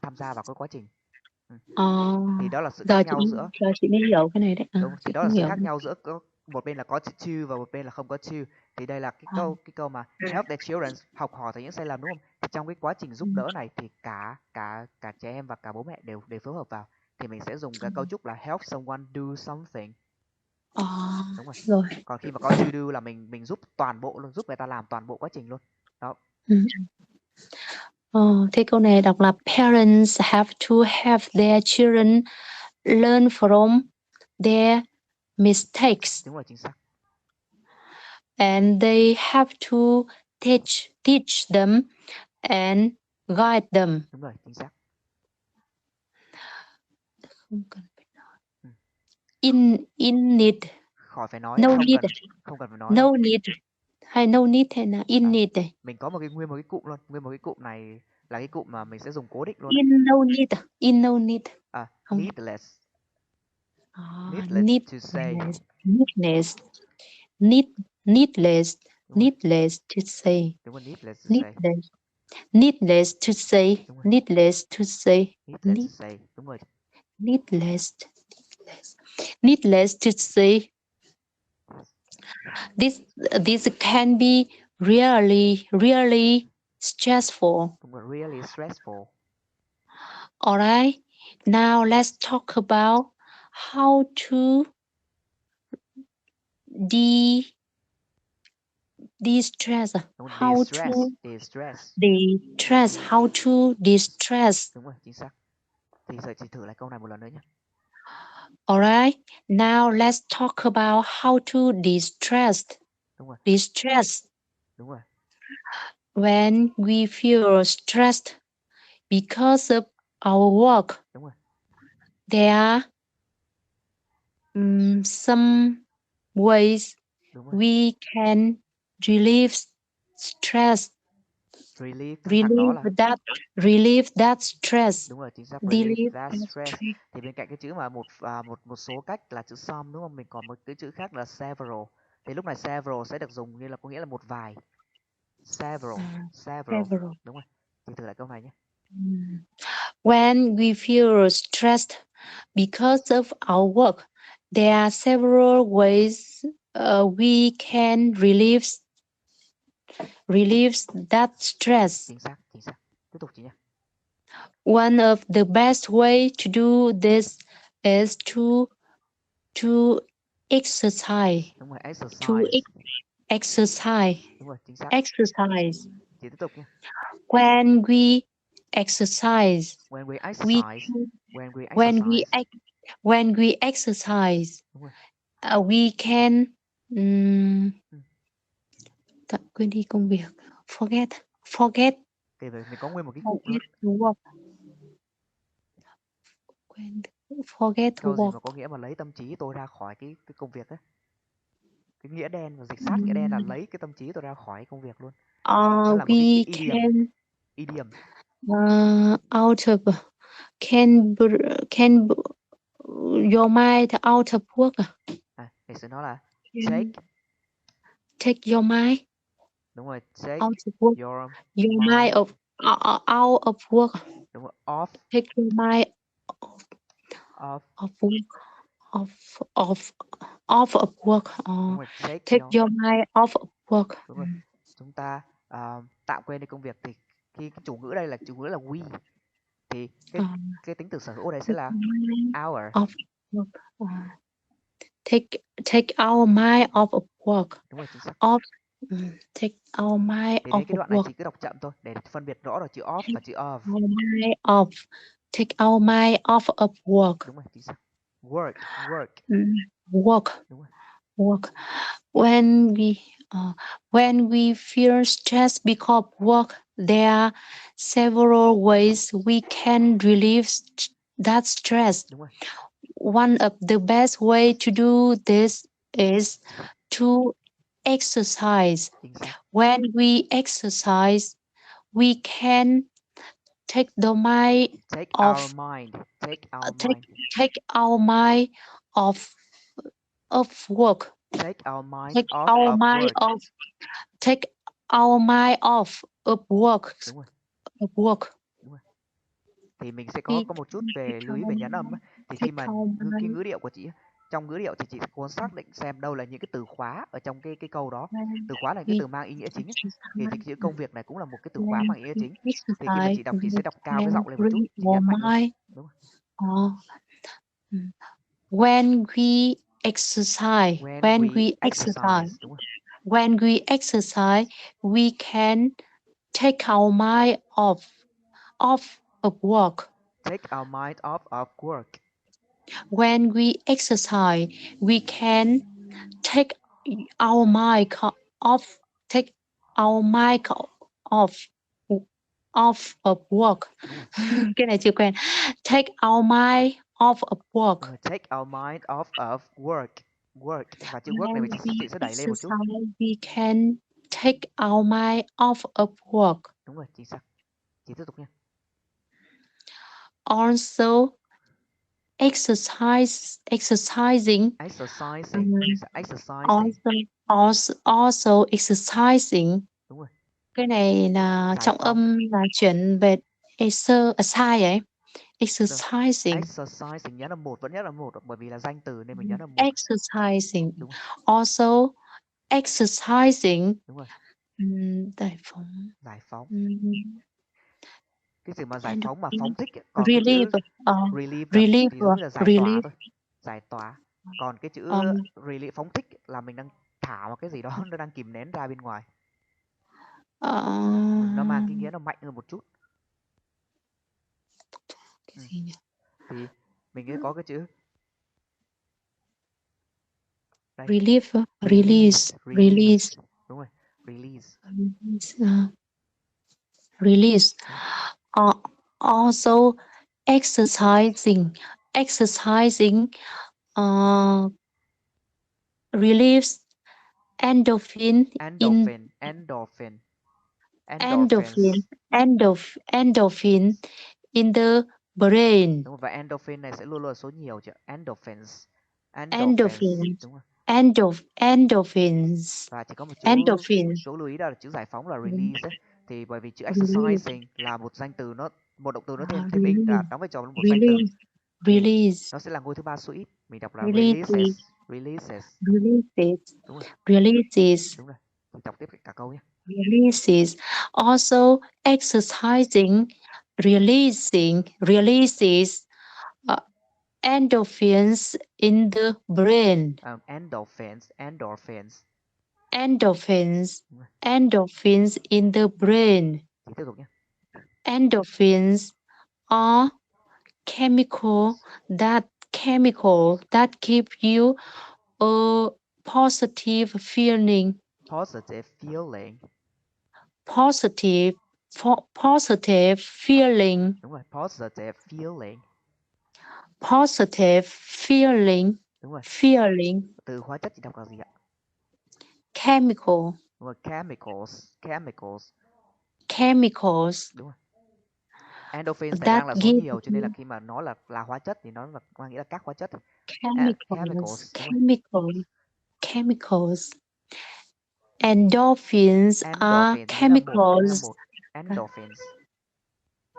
tham gia vào cái quá trình. Thì đó là sự khác nhau giữa. Giờ chị mới hiểu cái này đấy. Đúng, thì đó là sự khác nhau giữa một bên là có chữ to và một bên là không có to. Thì đây là cái câu mà help their children, học hỏi từ những sai lầm, đúng không? Thì trong cái quá trình giúp đỡ này thì cả trẻ em và cả bố mẹ đều phối hợp vào, thì mình sẽ dùng cái cấu trúc là help someone do something. Đúng rồi. Còn khi mà có to do là mình giúp toàn bộ luôn, giúp người ta làm toàn bộ quá trình luôn. Đó. Thế câu này đọc là parents have to have their children learn from their mistakes. Đúng rồi, chính xác. And they have to teach them and guide them. Đúng rồi, chính xác. Không cần phải nói. In need. Khỏi phải nói. No Không need. Không cần phải nói. No need. Hay no need hay là in need này. Mình có nguyên một cái cụm luôn. Nguyên một cái cụm này là cái cụm mà mình sẽ dùng cố định luôn. In no need. In no need. Needless. Needless to say. Needless. Needless. Needless to say. Đúng rồi, needless to say. Needless to say. Needless to say. Needless to say. Đúng rồi. Needless to say. This can be really stressful. Đúng rồi, really stressful. All right. Now let's talk about how to de-stress. How to de-stress. Đúng rồi, chính xác. Thì giờ chị thử lại câu này một lần nữa nhé. All right. Now let's talk about how to de-stress. Đúng rồi. De-stress. Đúng rồi. When we feel stressed because of our work. Đúng rồi. There are some ways we can relieve stress. Relieve that stress. Đúng rồi, chính xác. Relieve that stress. Thì bên cạnh cái chữ mà một số cách là chữ some, đúng không? Mình còn một cái chữ khác là several. Thì lúc này several sẽ được dùng như là có nghĩa là một vài. Several. Đúng rồi. Thì thử lại câu này nhé. When we feel stressed because of our work, there are several ways we can relieve that stress. Chính xác. Tiếp tục chị nhé. One of the best way to do this is to exercise. Đúng rồi, exercise. To exercise. Đúng rồi, chính xác. Exercise. Chị tiếp tục nhé. When we exercise. When we exercise. When we exercise, Đúng rồi. We can quên đi công việc. Forget. Thì mình có nguyên một cái cụm luôn. To work. Forget to Câu gì work. mà có nghĩa mà lấy tâm trí tôi ra khỏi cái công việc ấy. Cái nghĩa đen và dịch sát nghĩa đen là lấy cái tâm trí tôi ra khỏi công việc luôn. Nó là một We cái can idiom. Out of can your mind out of work. Ngày xưa nó là take your mind. Đúng rồi, take out of work. your mind of out of work. Đúng rồi, off. Take your mind Off work. Off of work. Đúng rồi, Take your mind off of work. Đúng rồi. Chúng ta tạm quên đi công việc thì khi cái chủ ngữ đây là chủ ngữ là we thì cái tính từ sở hữu đây sẽ là our. Off work. Take our mind off of work. Đúng rồi, chính xác. Off. Take our mind Thì off đến cái of đoạn này work. chị cứ đọc chậm thôi để phân biệt rõ được chữ off và chữ of. Our mind off. Take our mind off of work. Đúng rồi, chính xác. Work. Work. Đúng rồi. Work. When we feel stressed because of work, there are several ways we can relieve that stress. Đúng rồi. One of the best way to do this is to exercise. When we exercise, we can take our mind off work. Take our mind off of work. Đúng rồi. Đúng rồi. Thì mình sẽ có một chút về lưu ý về nhãn âm ấy. Thì khi mà cái ngữ điệu của chị trong ngữ điệu thì chị cố xác định xem đâu là những cái từ khóa ở trong cái câu đó. Từ khóa là cái từ mang ý nghĩa chính ấy. Thì cái chữ công việc này cũng là một cái từ khóa mang ý nghĩa chính. Thì khi mà chị đọc chị sẽ đọc cao cái giọng lên một chút, chị nhấn mạnh lên. Đúng rồi. When we exercise, we can take our mind off of work. Take our mind off of work. When we exercise, we can take our mind off of work. Cái này chưa quen. Take our mind off of work. Take our mind off of work. Và chữ work này chị sẽ đẩy lên một chút. We can take our mind off of work. Đúng rồi, chính xác. Chị tiếp tục nha. Also, exercising. Also exercising. Đúng rồi. Cái này là trọng âm là chuyển về exercise ấy. Exercising nhớ là một, vẫn nhớ là một bởi vì là danh từ nên mình nhớ là một. Exercising. Also exercising. Đúng rồi. Giải phóng. Cái gì mà giải phóng mà phóng thích còn relieve. Relieve là giải tỏa thôi. Giải tỏa. Còn cái chữ relieve phóng thích là mình đang thả một cái gì đó nó đang kìm nén ra bên ngoài. Nó mang cái nghĩa nó mạnh hơn một chút. Thì mình cứ có cái chữ đây. Release. Đúng rồi, Release. Also exercising relieves endorphins in the brain. Đúng rồi, và endorphin này sẽ luôn luôn số nhiều chứ. Endorphins. Đúng rồi. Endorphins. Và chỉ có một chỗ lưu ý đó là chữ giải phóng là release ấy. Thì bởi vì chữ exercising là một danh từ một động từ nó thêm ing là đóng vai trò một danh từ. Release. Nó sẽ là ngôi thứ ba số ít. Mình đọc là releases. Đúng rồi. Releases. Đúng rồi. Mình đọc tiếp cả câu nhé. Releases. Also exercising releases endorphins in the brain. Endorphins in the brain. Tiếp tục nhé. Endorphins are chemical that chemical that give you a positive feeling. Positive feeling. Positive feeling. Đúng rồi, positive feeling. Positive feeling. Đúng rồi. Feeling. Từ hóa chất chị đọc là gì ạ? Chemical. Đúng rồi, chemicals. Chemicals. Chemicals. Đúng rồi. Endorphins này That đang là số give nhiều cho nên là you khi mà nó là hóa chất thì nó là mang nghĩa là các hóa chất. chemicals. Đúng rồi. Chemicals. Endorphins are Endorphins, đấy là chemicals. một.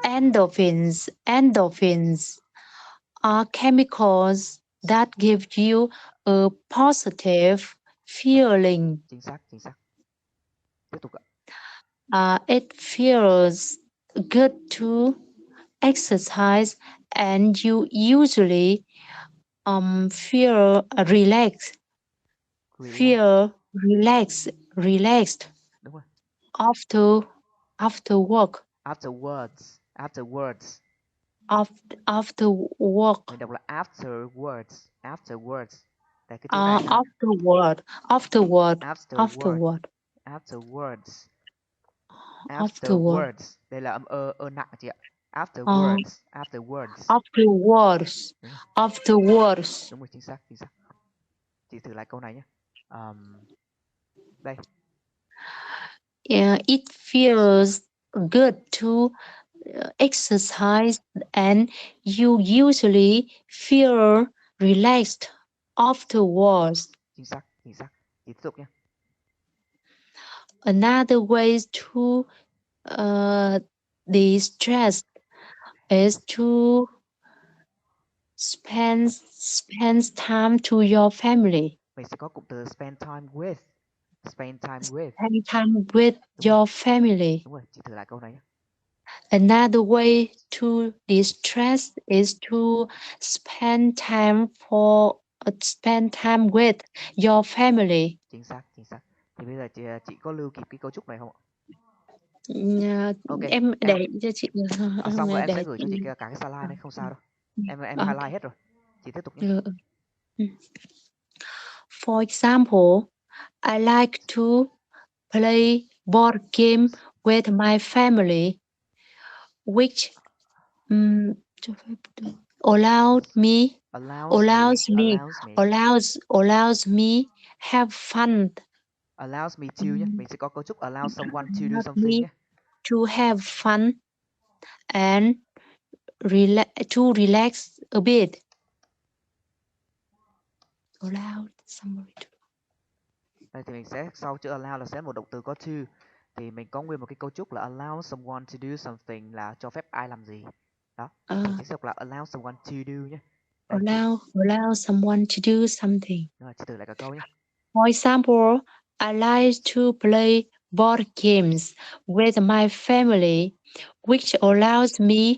Endorphins. Endorphins are chemicals that give you a positive feeling. Chính xác. Tiếp tục ạ. It feels good to exercise and you usually feel relaxed. Đúng rồi. After work. Afterwards. After work. Mình đọc là afterwards. Tại cái chữ này Afterwards. Đây là âm ơ nặng chị ạ. Afterwards. Đúng rồi, chính xác. Chị thử lại câu này nhé. Đây. It feels good to exercise and you usually feel relaxed afterwards. Chính xác. Chị tiếp tục nhé. Another way to de-stress is to spend time to your family. Mình sẽ có cụm từ spend time with. Spend time with your family. Đúng rồi, chị thử lại câu này nhé. Another way to de-stress is to spend time with your family. Chính xác. Thì bây giờ chị có lưu kịp cái cấu trúc này không ạ? Okay. Em để cho chị. Xong rồi em sẽ gửi cho chị cả cái slide này, không sao đâu. Em highlight hết rồi. Chị tiếp tục nhé. For example, I like to play board game with my family, which allows me have fun. Allows me to nhé. Mình sẽ có cấu trúc allow someone to do something nhé. To have fun and to relax a bit. Allow somebody to. Đây thì mình sẽ sau chữ allow là sẽ một động từ có to. Thì mình có nguyên một cái cấu trúc là allow someone to do something là cho phép ai làm gì. Đó. Mình sẽ đọc là allow someone to do nhé. Allow someone to do something. Rồi, chị thử lại cả câu nhé. For example, I like to play board games with my family, which allows me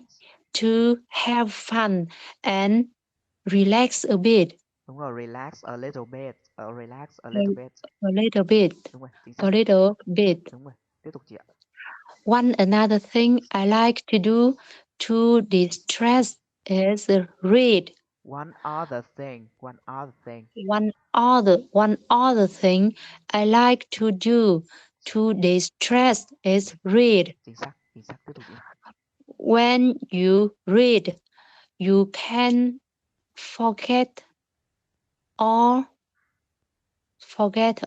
to have fun and relax a bit. Đúng rồi, relax a little bit. A little bit. Đúng rồi, chính xác. A little bit. Đúng rồi, tiếp tục chị ạ. One another thing I like to do to distress is read. One other thing I like to do to distress is read. Chính xác, tiếp tục chị. When you read, you can forget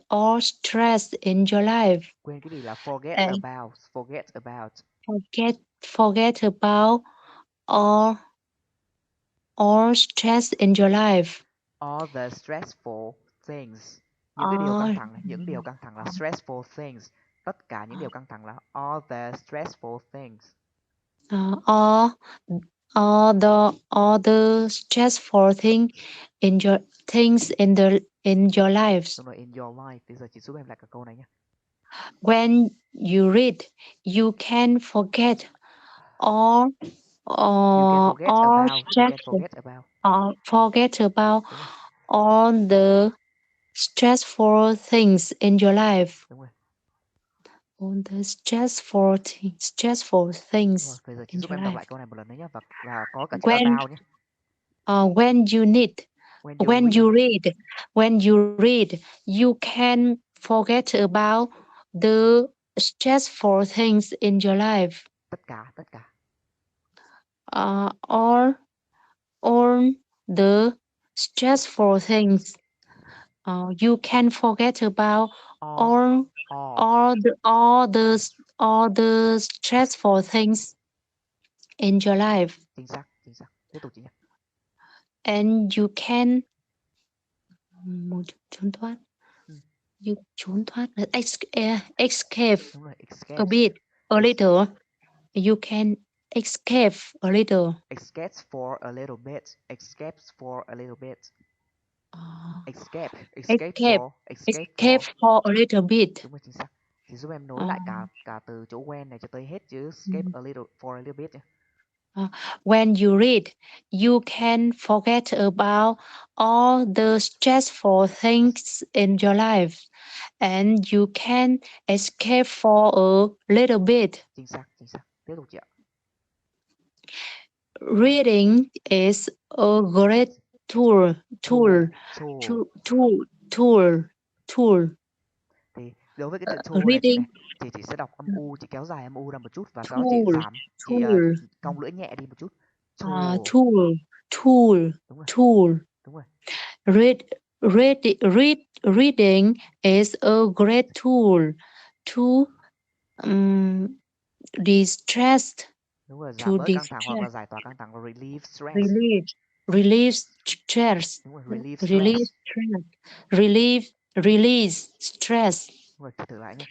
all stress in your life. Quên cái gì là forget about. Forget about all stress in your life. All the stressful things. Những cái điều căng thẳng này, những điều căng thẳng là stressful things. Tất cả những điều căng thẳng là all the stressful things. All the stressful things in your lives. Đúng rồi, in your life. Bây giờ chị giúp em lại cả câu này nhé. When you read, you can forget all the stressful things in your life. Đúng rồi. All the stressful things Rồi, bây giờ chị giúp em đọc lại câu này một lần nữa nhé, và có cả chữ about nhé. when you need, when you read, you can forget about the stressful things in your life. Tất cả. All the stressful things. You can forget about all the stressful things in your life. Chính xác. Tiếp tục chị nhé. And you can trốn thoát. You trốn thoát, escape. Đúng rồi, a bit, a little. You can escape a little. Escapes for a little bit. Escape for a little bit. Escape for a little bit. Đúng rồi, chính xác. Thì giúp em nối lại cả từ chỗ when này cho tới hết chữ escape a little for a little bit nhé. When you read, you can forget about all the stressful things in your life, and you can escape for a little bit. Chính xác. Tiếp tục chị ạ. Reading is a great tool. Thì đối với cái chữ tool này thì chị sẽ đọc âm u, chị kéo dài âm u ra một chút và sau đó chị giảm, chị cong lưỡi nhẹ đi một chút. Tool. Đúng rồi. Reading is a great tool to distress. Đúng rồi, giảm bớt căng thẳng hoặc là giải tỏa căng thẳng, relieve stress. Relieve stress. Đúng rồi, Release stress. Đúng rồi, thử lại nhé.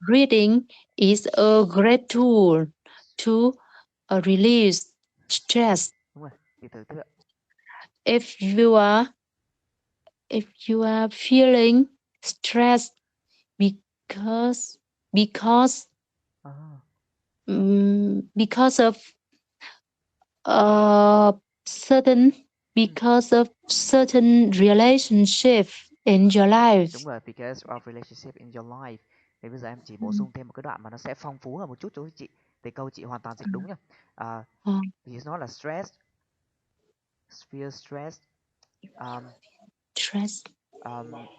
Reading is a great tool to release stress. Đúng rồi, chị thử tiếp ạ. If you are feeling stressed because of certain relationship in your life. Đúng rồi, because of relationship in your life. Thì bây giờ em chỉ bổ sung thêm một cái đoạn mà nó sẽ phong phú hơn một chút cho chị. Thì câu chị hoàn toàn dịch đúng nhá. Thì nó là stress, feel stressed, stress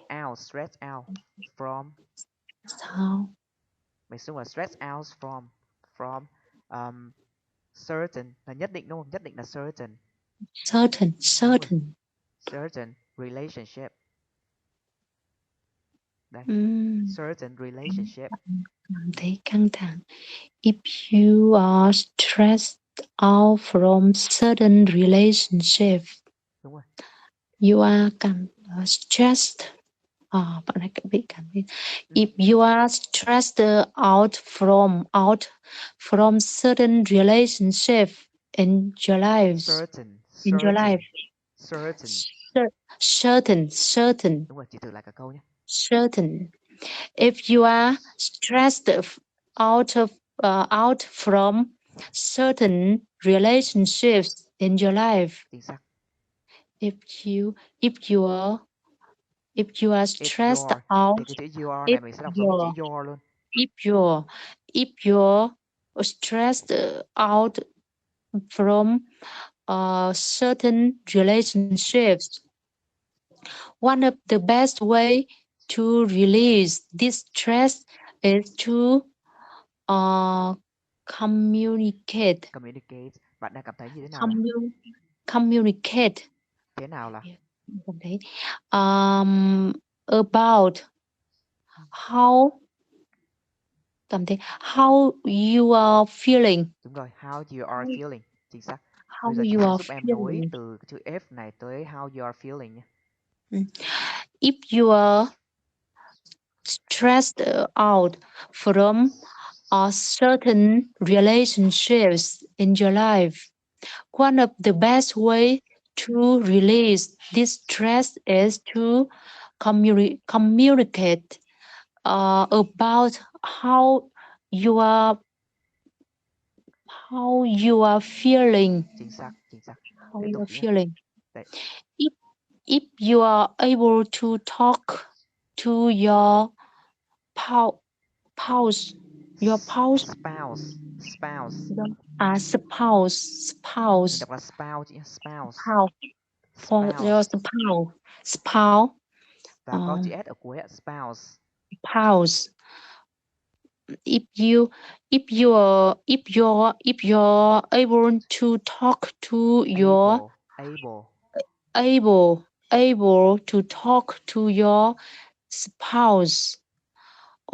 out from. Mình xung là stress out from certain là nhất định đúng không? Nhất định là certain relationship. Đây. Certain relationship. Cảm thấy căng thẳng. If you are stressed out from certain relationship. Đúng rồi. You are stressed. Bạn ấy bị cảm thấy. If you are stressed out from certain relationship in your life. Certain. Đúng rồi, chị thử lại cả câu nhé. Certain. If you are stressed out from certain relationships in your life. Chính xác. If you are stressed out. Thì cái chữ you are này mình sẽ đọc giống chữ your luôn. If you're stressed out from certain relationships, one of the best way to release this stress is to communicate. Bạn đang cảm thấy như thế nào? Communicate. Thế nào là? About how you are feeling. Đúng rồi, how you are feeling. Chính xác. How bây giờ chị you sẽ are giúp em feeling. nối từ cái chữ F này tới how you are feeling nhé. If you are stressed out from certain relationships in your life, one of the best way to release this stress is to communicate about how you are feeling. Chính xác. How you are feeling. If you are able to talk to your spouse. Spouse. Spouse. Mình đọc là spouse. For your spouse. Và có chữ S ở cuối ạ, spouse. Spouse. If you're able to talk to your able to talk to your spouse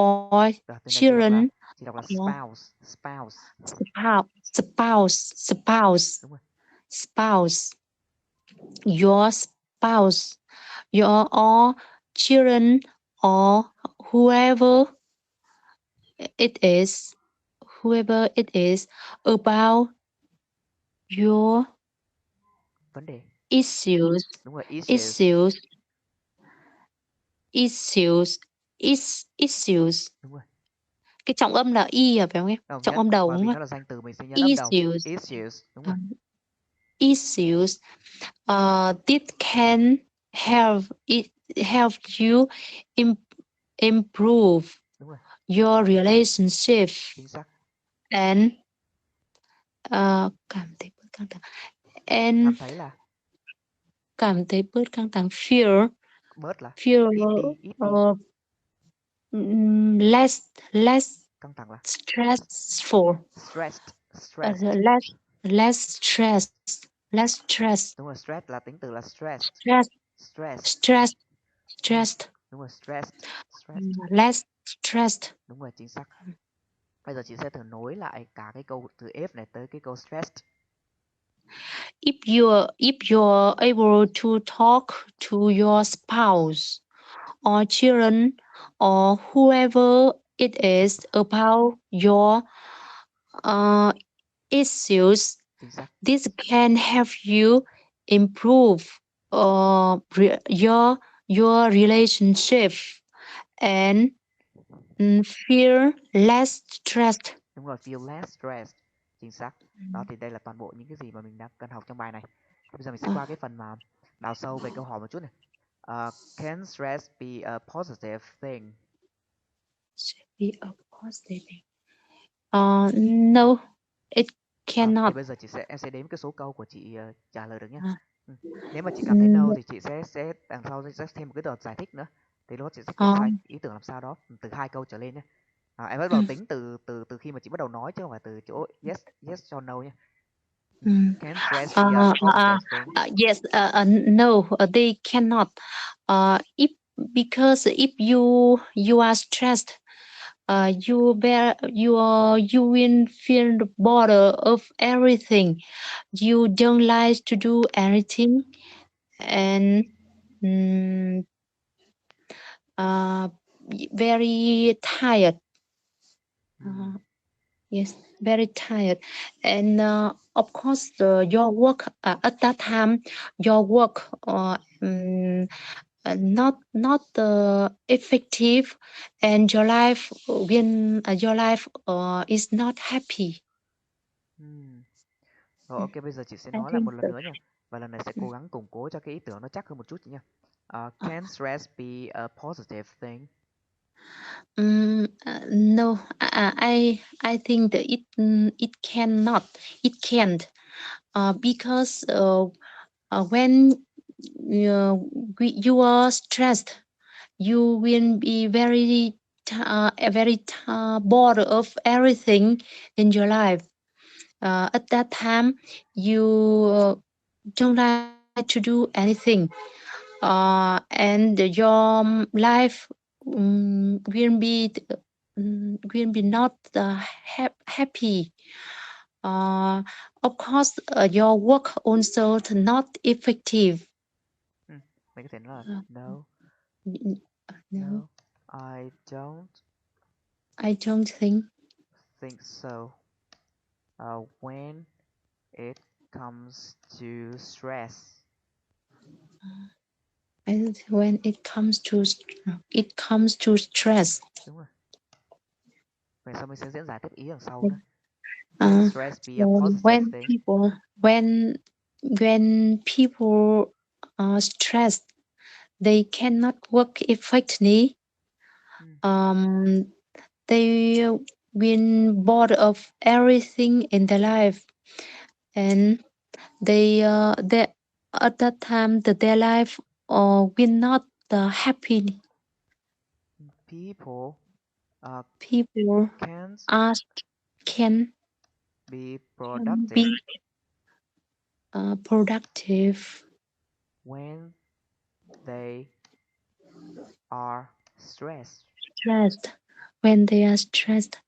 or children. Chị đọc là spouse. Spouse. Your spouse, your or children or whoever it is about your vấn đề. issues. Đúng rồi, Issues. Đúng rồi. Cái trọng âm là y à phải không em? Trọng âm đầu đúng không? Vì nó là danh từ mình sẽ nhớ âm đầu. Issues. Đúng rồi. Issues. This can help you improve your relationship. Chính xác. And cảm thấy bớt căng thẳng. Cảm thấy bớt căng thẳng. Fear. Bớt là ít đi. Less căng thẳng là stressful. Less stress. Đúng rồi, stress là tính từ là stress. Đúng rồi, stressed. Less stressed. Đúng rồi, chính xác. Bây giờ chị sẽ thử nối lại cả cái câu từ if này tới cái câu stressed. If you're able to talk to your spouse or children or whoever it is about your issues, this can help you improve your relationship and feel less stressed. Đúng rồi, feel less stressed. Chính xác. Đó thì đây là toàn bộ những cái gì mà mình đang cần học trong bài này. Bây giờ mình sẽ qua cái phần mà đào sâu về câu hỏi một chút này. Can stress be a positive thing? Be a positive thing. No, it cannot. Thì bây giờ em sẽ đếm cái số câu của chị trả lời được nhé. Nếu mà chị cảm thấy no thì chị sẽ đằng sau sẽ thêm một cái đợt giải thích nữa. Thì lúc chị sẽ triển khai ý tưởng làm sao đó từ 2 câu trở lên nhé. Em bắt đầu tính từ khi mà chị bắt đầu nói chứ không phải từ chỗ yes cho no nhé. Can stress be a positive thing? Yes, no, they cannot. Because if you are stressed, you will feel bored of everything. You don't like to do anything, and very tired. Yes, very tired, and of course, your work at that time, your work not effective, and your life is not happy. Rồi, ok, bây giờ chị sẽ nói lại một lần nữa nha. Và lần này sẽ cố gắng củng cố cho cái ý tưởng nó chắc hơn một chút chị nha. Can stress be a positive thing? No, I think that it cannot. It can't, because when you are stressed, you will be very bored of everything in your life. At that time, you don't like to do anything, and your life will be not happy. Of course, your work also not effective. Mình có thể nói là no, I don't think so. When it comes to stress. When it comes to stress. Đúng rồi. Vậy sau mình sẽ diễn giải tiếp ý đằng sau nữa. Stress be a positive thing. When people are stressed, they cannot work effectively. They will bored of everything in their life, and they at that time their life will not happy. People People can't can be be productive productive when they are stressed. when they are stressed.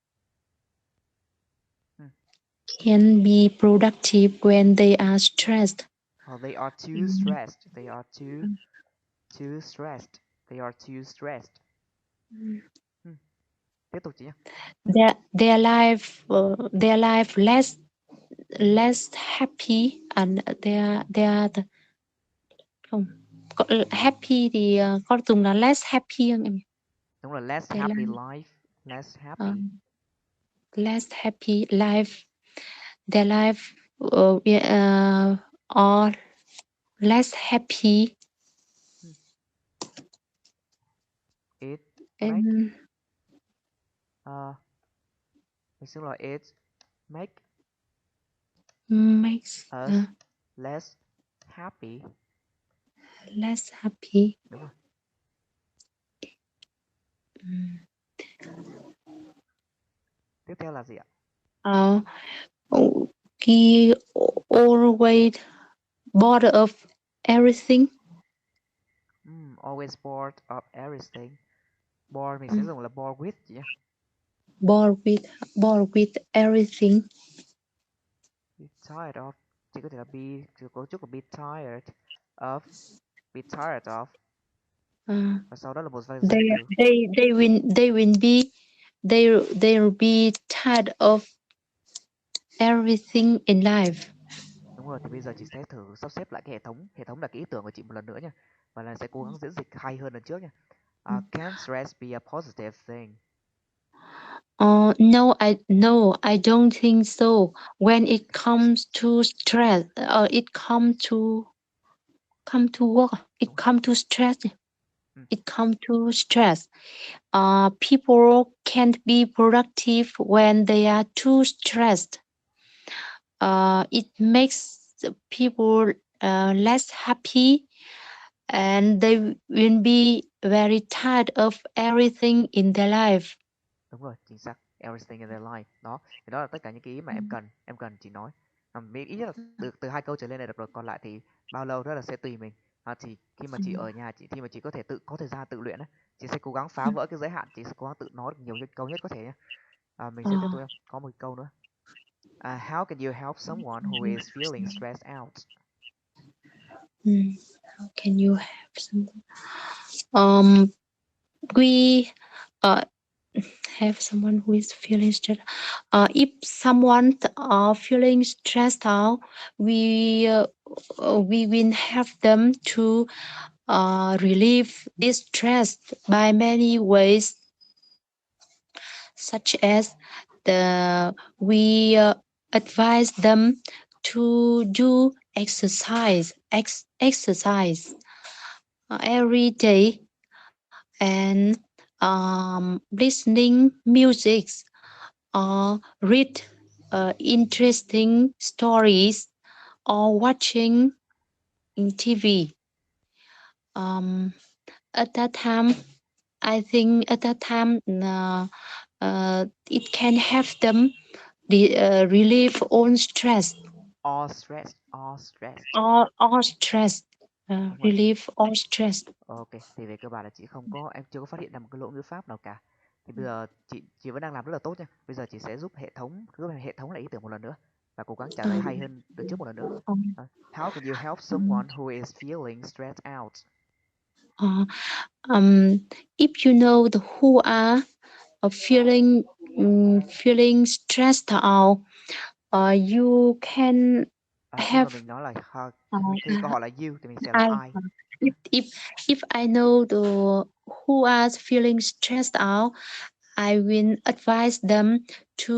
Hmm. Can be productive when they are stressed. Or they are too stressed. They are too stressed. They are too stressed. Hmm. Tiếp tục chị nhé. Their life less happy and they are không happy thì có dùng là less happy không em? Đúng là less Their happy life life. Less happy. less happy life. Their life or less happy It make and mình xin lỗi, it make makes us less happy. less happy. Đúng rồi. Tiếp theo là gì ạ? He always bored of everything. Always bored of everything. Bored mình sẽ dùng là bored with chị nhé. Bored with everything. Be tired of. Chỉ có thể là be, từ cấu trúc của be tired of. Be tired of. Và sau đó là một vài danh từ. They'll be tired of everything in life. Đúng rồi, thì bây giờ chị sẽ thử sắp xếp lại cái hệ thống. Hệ thống là cái ý tưởng của chị một lần nữa nha. Và là sẽ cố gắng diễn dịch hay hơn lần trước nha. Can stress be a positive thing? No, I don't think so. When it comes to stress, it come to work. It come to stress. It come to stress. People can't be productive when they are too stressed. It makes people less happy, and they will be very tired of everything in their life. Đúng rồi, chính xác. Everything in their life. Đó, thì đó là tất cả những cái ý mà em cần chị nói. Ít nhất là từ hai câu trở lên này được rồi. Còn lại thì bao lâu đó là sẽ tùy mình. Thì khi mà chị ở nhà, khi mà chị có thể có thời gian tự luyện á, chị sẽ cố gắng phá vỡ cái giới hạn, chị sẽ cố gắng tự nói được nhiều câu nhất có thể nhé. Mình sẽ tiếp tục em. Có một câu nữa. How can you help someone who is feeling stressed out? How can you have some? We have someone who is feeling stressed. If someone feeling stressed out, we will help them to relieve this stress by many ways, such as we advise them to do exercise every day, and listening music or read interesting stories or watching TV. At that time, I think it can help them relieve all stress. All stressed, all stressed. All stress. Relieve all stress. Ok, thì về cơ bản là em chưa có phát hiện ra một cái lỗi ngữ pháp nào cả. Thì bây giờ chị vẫn đang làm rất là tốt nha. Bây giờ chị sẽ giúp hệ thống lại ý tưởng một lần nữa và cố gắng trả lời hay hơn từ trước một lần nữa. How can you help someone who is feeling stressed out? If you know who are feeling stressed out, you can Khi mà have. mình nói là khi câu hỏi là you thì mình sẽ là I. If I know who are feeling stressed out, I will advise them to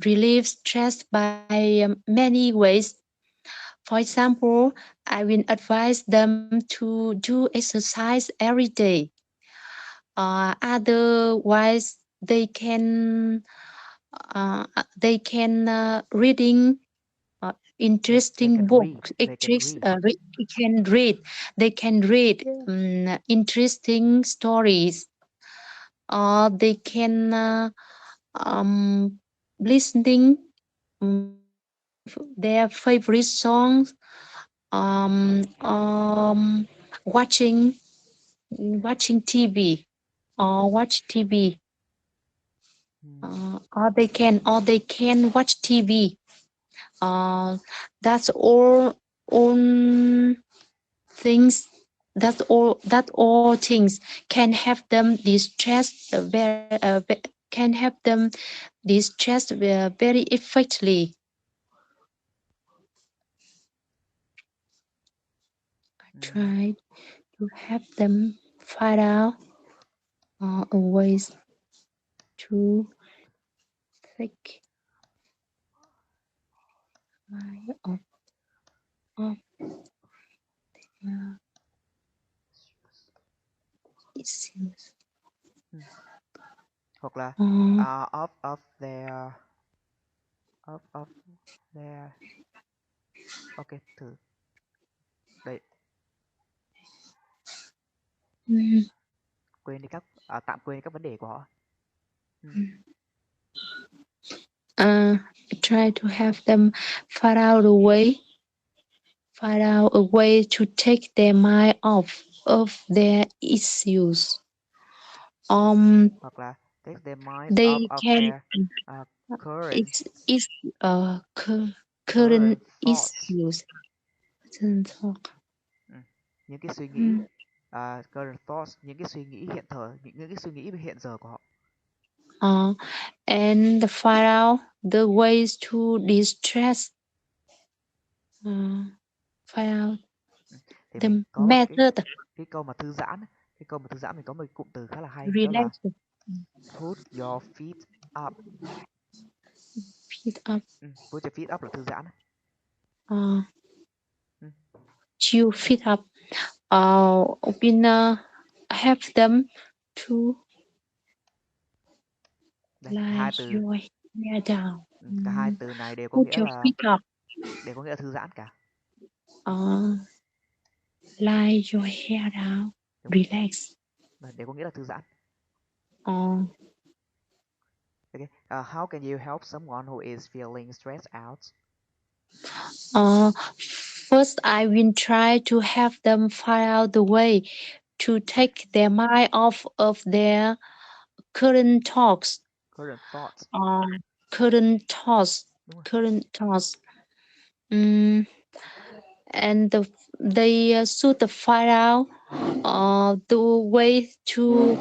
relieve stress by many ways. For example, I will advise them to do exercise every day. Otherwise, they can reading interesting books. They can read. They can read interesting stories. They can listening their favorite songs. Watching TV or watch TV. Or they can watch TV. That's all things. That all things can have them distressed. Can have them distressed very effectively. Try to have them find out ways to take of issues. Hoặc là of their ok, thử đây, tạm quên đi các vấn đề của họ. Try to have them find out a way to take their mind off of their issues. Hoặc là take their mind They off of can their current current thoughts. issues. Những cái suy nghĩ current thoughts, những cái suy nghĩ hiện giờ của họ. And find out the ways to distress. Find out the method. Cái câu mà thư giãn mình có một cụm từ khá là hay, Relax. đó là put your feet up. Put your feet up là thư giãn. Chill feet up. Have them to lie your head down. Cả hai từ này đều có Put nghĩa your là feet up. đều có nghĩa là thư giãn cả. Lie your head down. Relax. Đều có nghĩa là thư giãn. Okay. How can you help someone who is feeling stressed out? First, I will try to have them find out the way to take their mind off of their current thoughts. Current thoughts. And they should find out the way to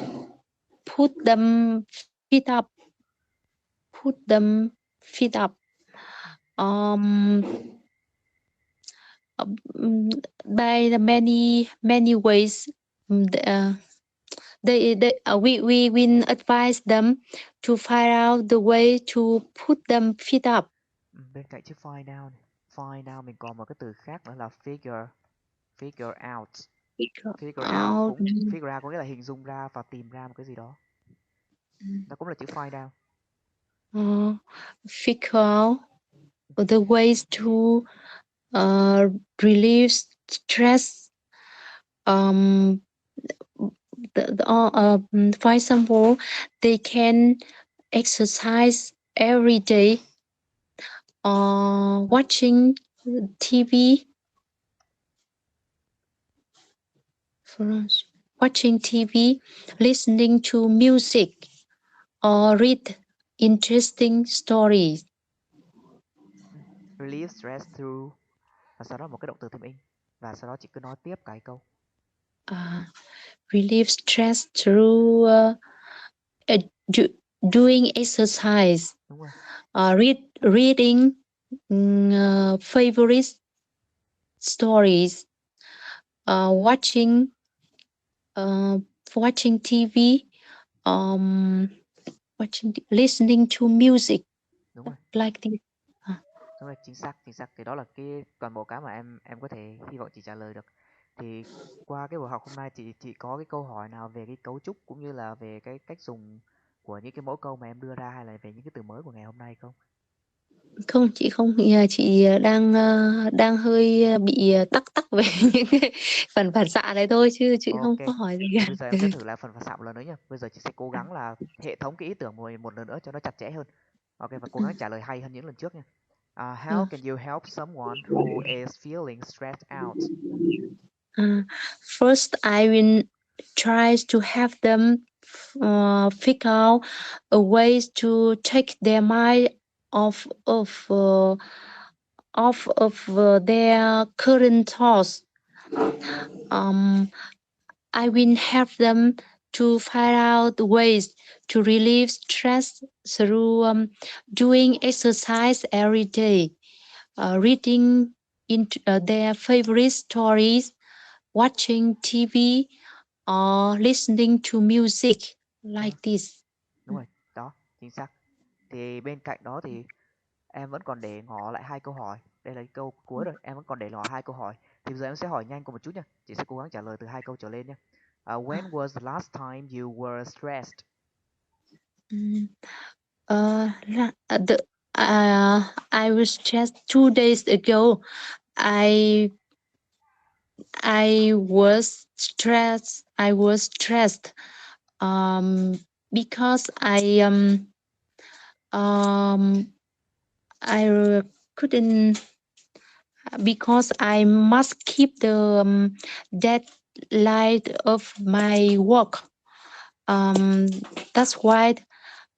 put them feet up. By the many ways. We will advise them to find out the way to put them feet up. Bên cạnh chữ find out mình còn một cái từ khác nữa là figure out. Figure out có nghĩa là hình dung ra và tìm ra một cái gì đó. Nó cũng là chữ find out. Figure out the ways to relieve stress. For example, they can exercise every day, watching TV, listening to music, or read interesting stories. Relieve stress through, và sau đó một cái động từ thêm in, và sau đó chị cứ nói tiếp cái câu. Relieve stress through doing exercise. Đúng rồi. Reading favorite stories, watching TV, listening to music. Đúng rồi. Like this. Đúng rồi, chính xác. Thì đó là cái toàn bộ cái mà em có thể hy vọng chị trả lời được. Thì qua cái buổi học hôm nay chị có cái câu hỏi nào về cái cấu trúc cũng như là về cái cách dùng của những cái mẫu câu mà em đưa ra, hay là về những cái từ mới của ngày hôm nay không? Không, chị không, chị đang hơi bị tắc về những cái phần phản xạ này thôi chứ chị không Ok. có hỏi gì Thì cả. bây giờ em sẽ thử lại phần phản xạ một lần nữa nhá. Bây giờ chị sẽ cố gắng là hệ thống cái ý tưởng một lần nữa cho nó chặt chẽ hơn. Ok, và cố gắng trả lời hay hơn những lần trước nha. How can you help someone who is feeling stressed out? First, I will try to have them figure out a ways to take their mind off of their current thoughts. I will help them to find out ways to relieve stress through doing exercise every day, reading into their favorite stories, watching TV, or listening to music like this. Đúng rồi, đó, chính xác. Thì bên cạnh đó thì em vẫn còn để ngỏ lại hai câu hỏi. Đây là cái câu cuối rồi, em vẫn còn để ngỏ hai câu hỏi. Thì giờ em sẽ hỏi nhanh qua một chút nha. Chị sẽ cố gắng trả lời từ hai câu trở lên nhé. When was the last time you were stressed? I was just 2 days ago. I was stressed. Because I couldn't because I must keep the deadline of my work. That's why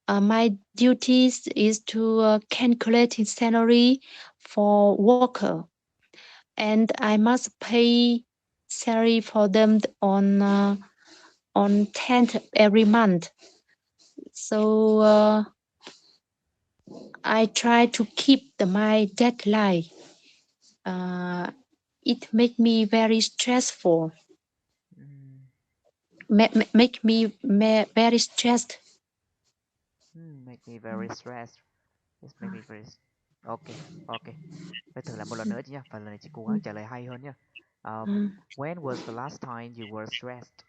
my duties is to calculate salary for worker, and I must pay salary for them on 10th every month. So I try to keep my deadline. It make me very stressful. Make me very stressed. Make me very stressed. It's make me very... Ok, ok. Vậy thử lại một lần nữa chị nha. Và lần này chị cố gắng trả lời hay hơn nha. When was the last time you were stressed?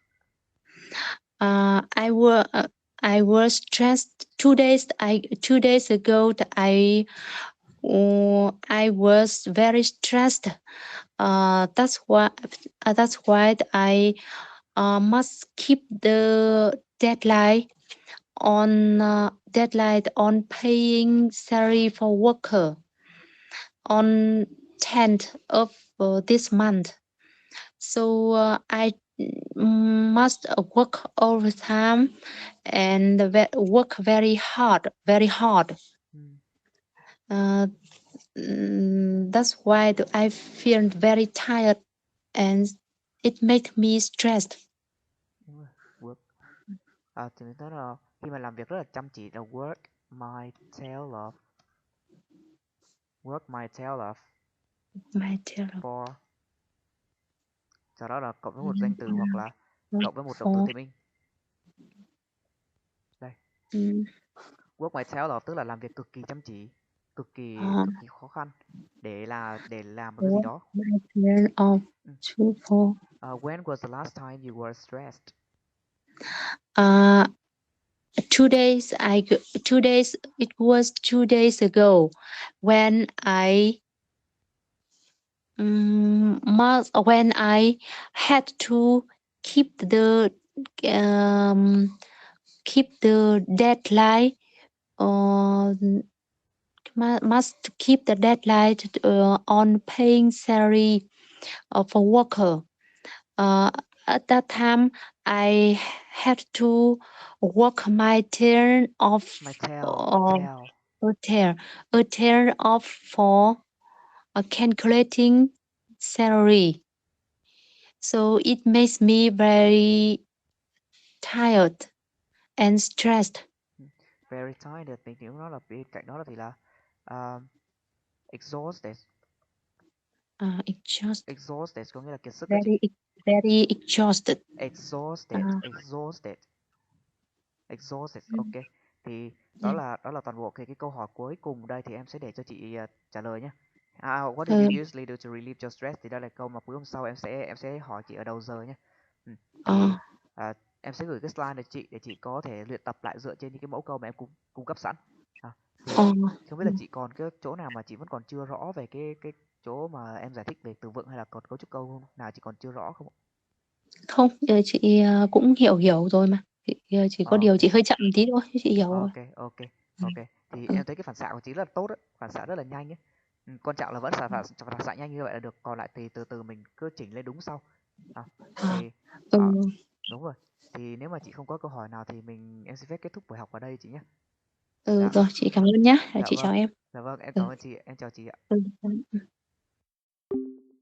I was stressed 2 days. 2 days ago, I was very stressed. That's why I must keep the deadline on paying salary for worker on 10th of this month. So I must work overtime and work very hard. That's why I feel very tired and it makes me stressed. Work. Thì mình nói là khi mà làm việc rất là chăm chỉ là work my tail off. Work my tail off. For. Sau đó là cộng với một danh từ hoặc là cộng với một động từ thêm in. Đây. Work my tail off tức là làm việc cực kỳ chăm chỉ, cực kỳ khó khăn để làm một cái gì đó. My tail off. When was the last time you were stressed? 2 days. It was 2 days ago when I had to keep the deadline. Must keep the deadline on paying salary for worker. At that time, I had to work my tail off. My tail. A tail off for calculating salary. So it makes me very tired and stressed. Very tired. Mình hiểu nó là bên cạnh đó là thì là exhausted. Exhausted có nghĩa là kiệt sức. Very exhausted. Exhausted. Ok. Thì đó là toàn bộ cái câu hỏi cuối cùng đây thì em sẽ để cho chị trả lời nhé. What do you usually do to relieve your stress? Thì đây là câu mà cuối hôm sau em sẽ hỏi chị ở đầu giờ nhé. Thì em sẽ gửi cái slide này chị để chị có thể luyện tập lại dựa trên những cái mẫu câu mà em cung cấp sẵn. Thì Ờ. không biết là chị còn cái chỗ nào mà chị vẫn còn chưa rõ về cái chỗ mà em giải thích về từ vựng hay là còn cấu trúc câu nào chị còn chưa rõ không? Không, chị cũng hiểu rồi mà. Chỉ có điều Ok, chị hơi chậm tí thôi, chị hiểu rồi. ok. Ừ. Thì Ừ. em thấy cái phản xạ của chị rất là tốt đấy, phản xạ rất là nhanh ấy. Quan trọng là vẫn phản xạ nhanh như vậy là được, còn lại thì từ từ mình cứ chỉnh lên đúng sau. À, À, thì ừ. đúng rồi. Thì nếu mà chị không có câu hỏi nào thì em xin phép kết thúc buổi học ở đây chị nhé. Ừ, Dạ, rồi chị cảm ơn nhá. dạ Chị vâng. chào em. Dạ vâng, em Ừ. cảm ơn chị, em chào chị ạ. Ừ. Ừ.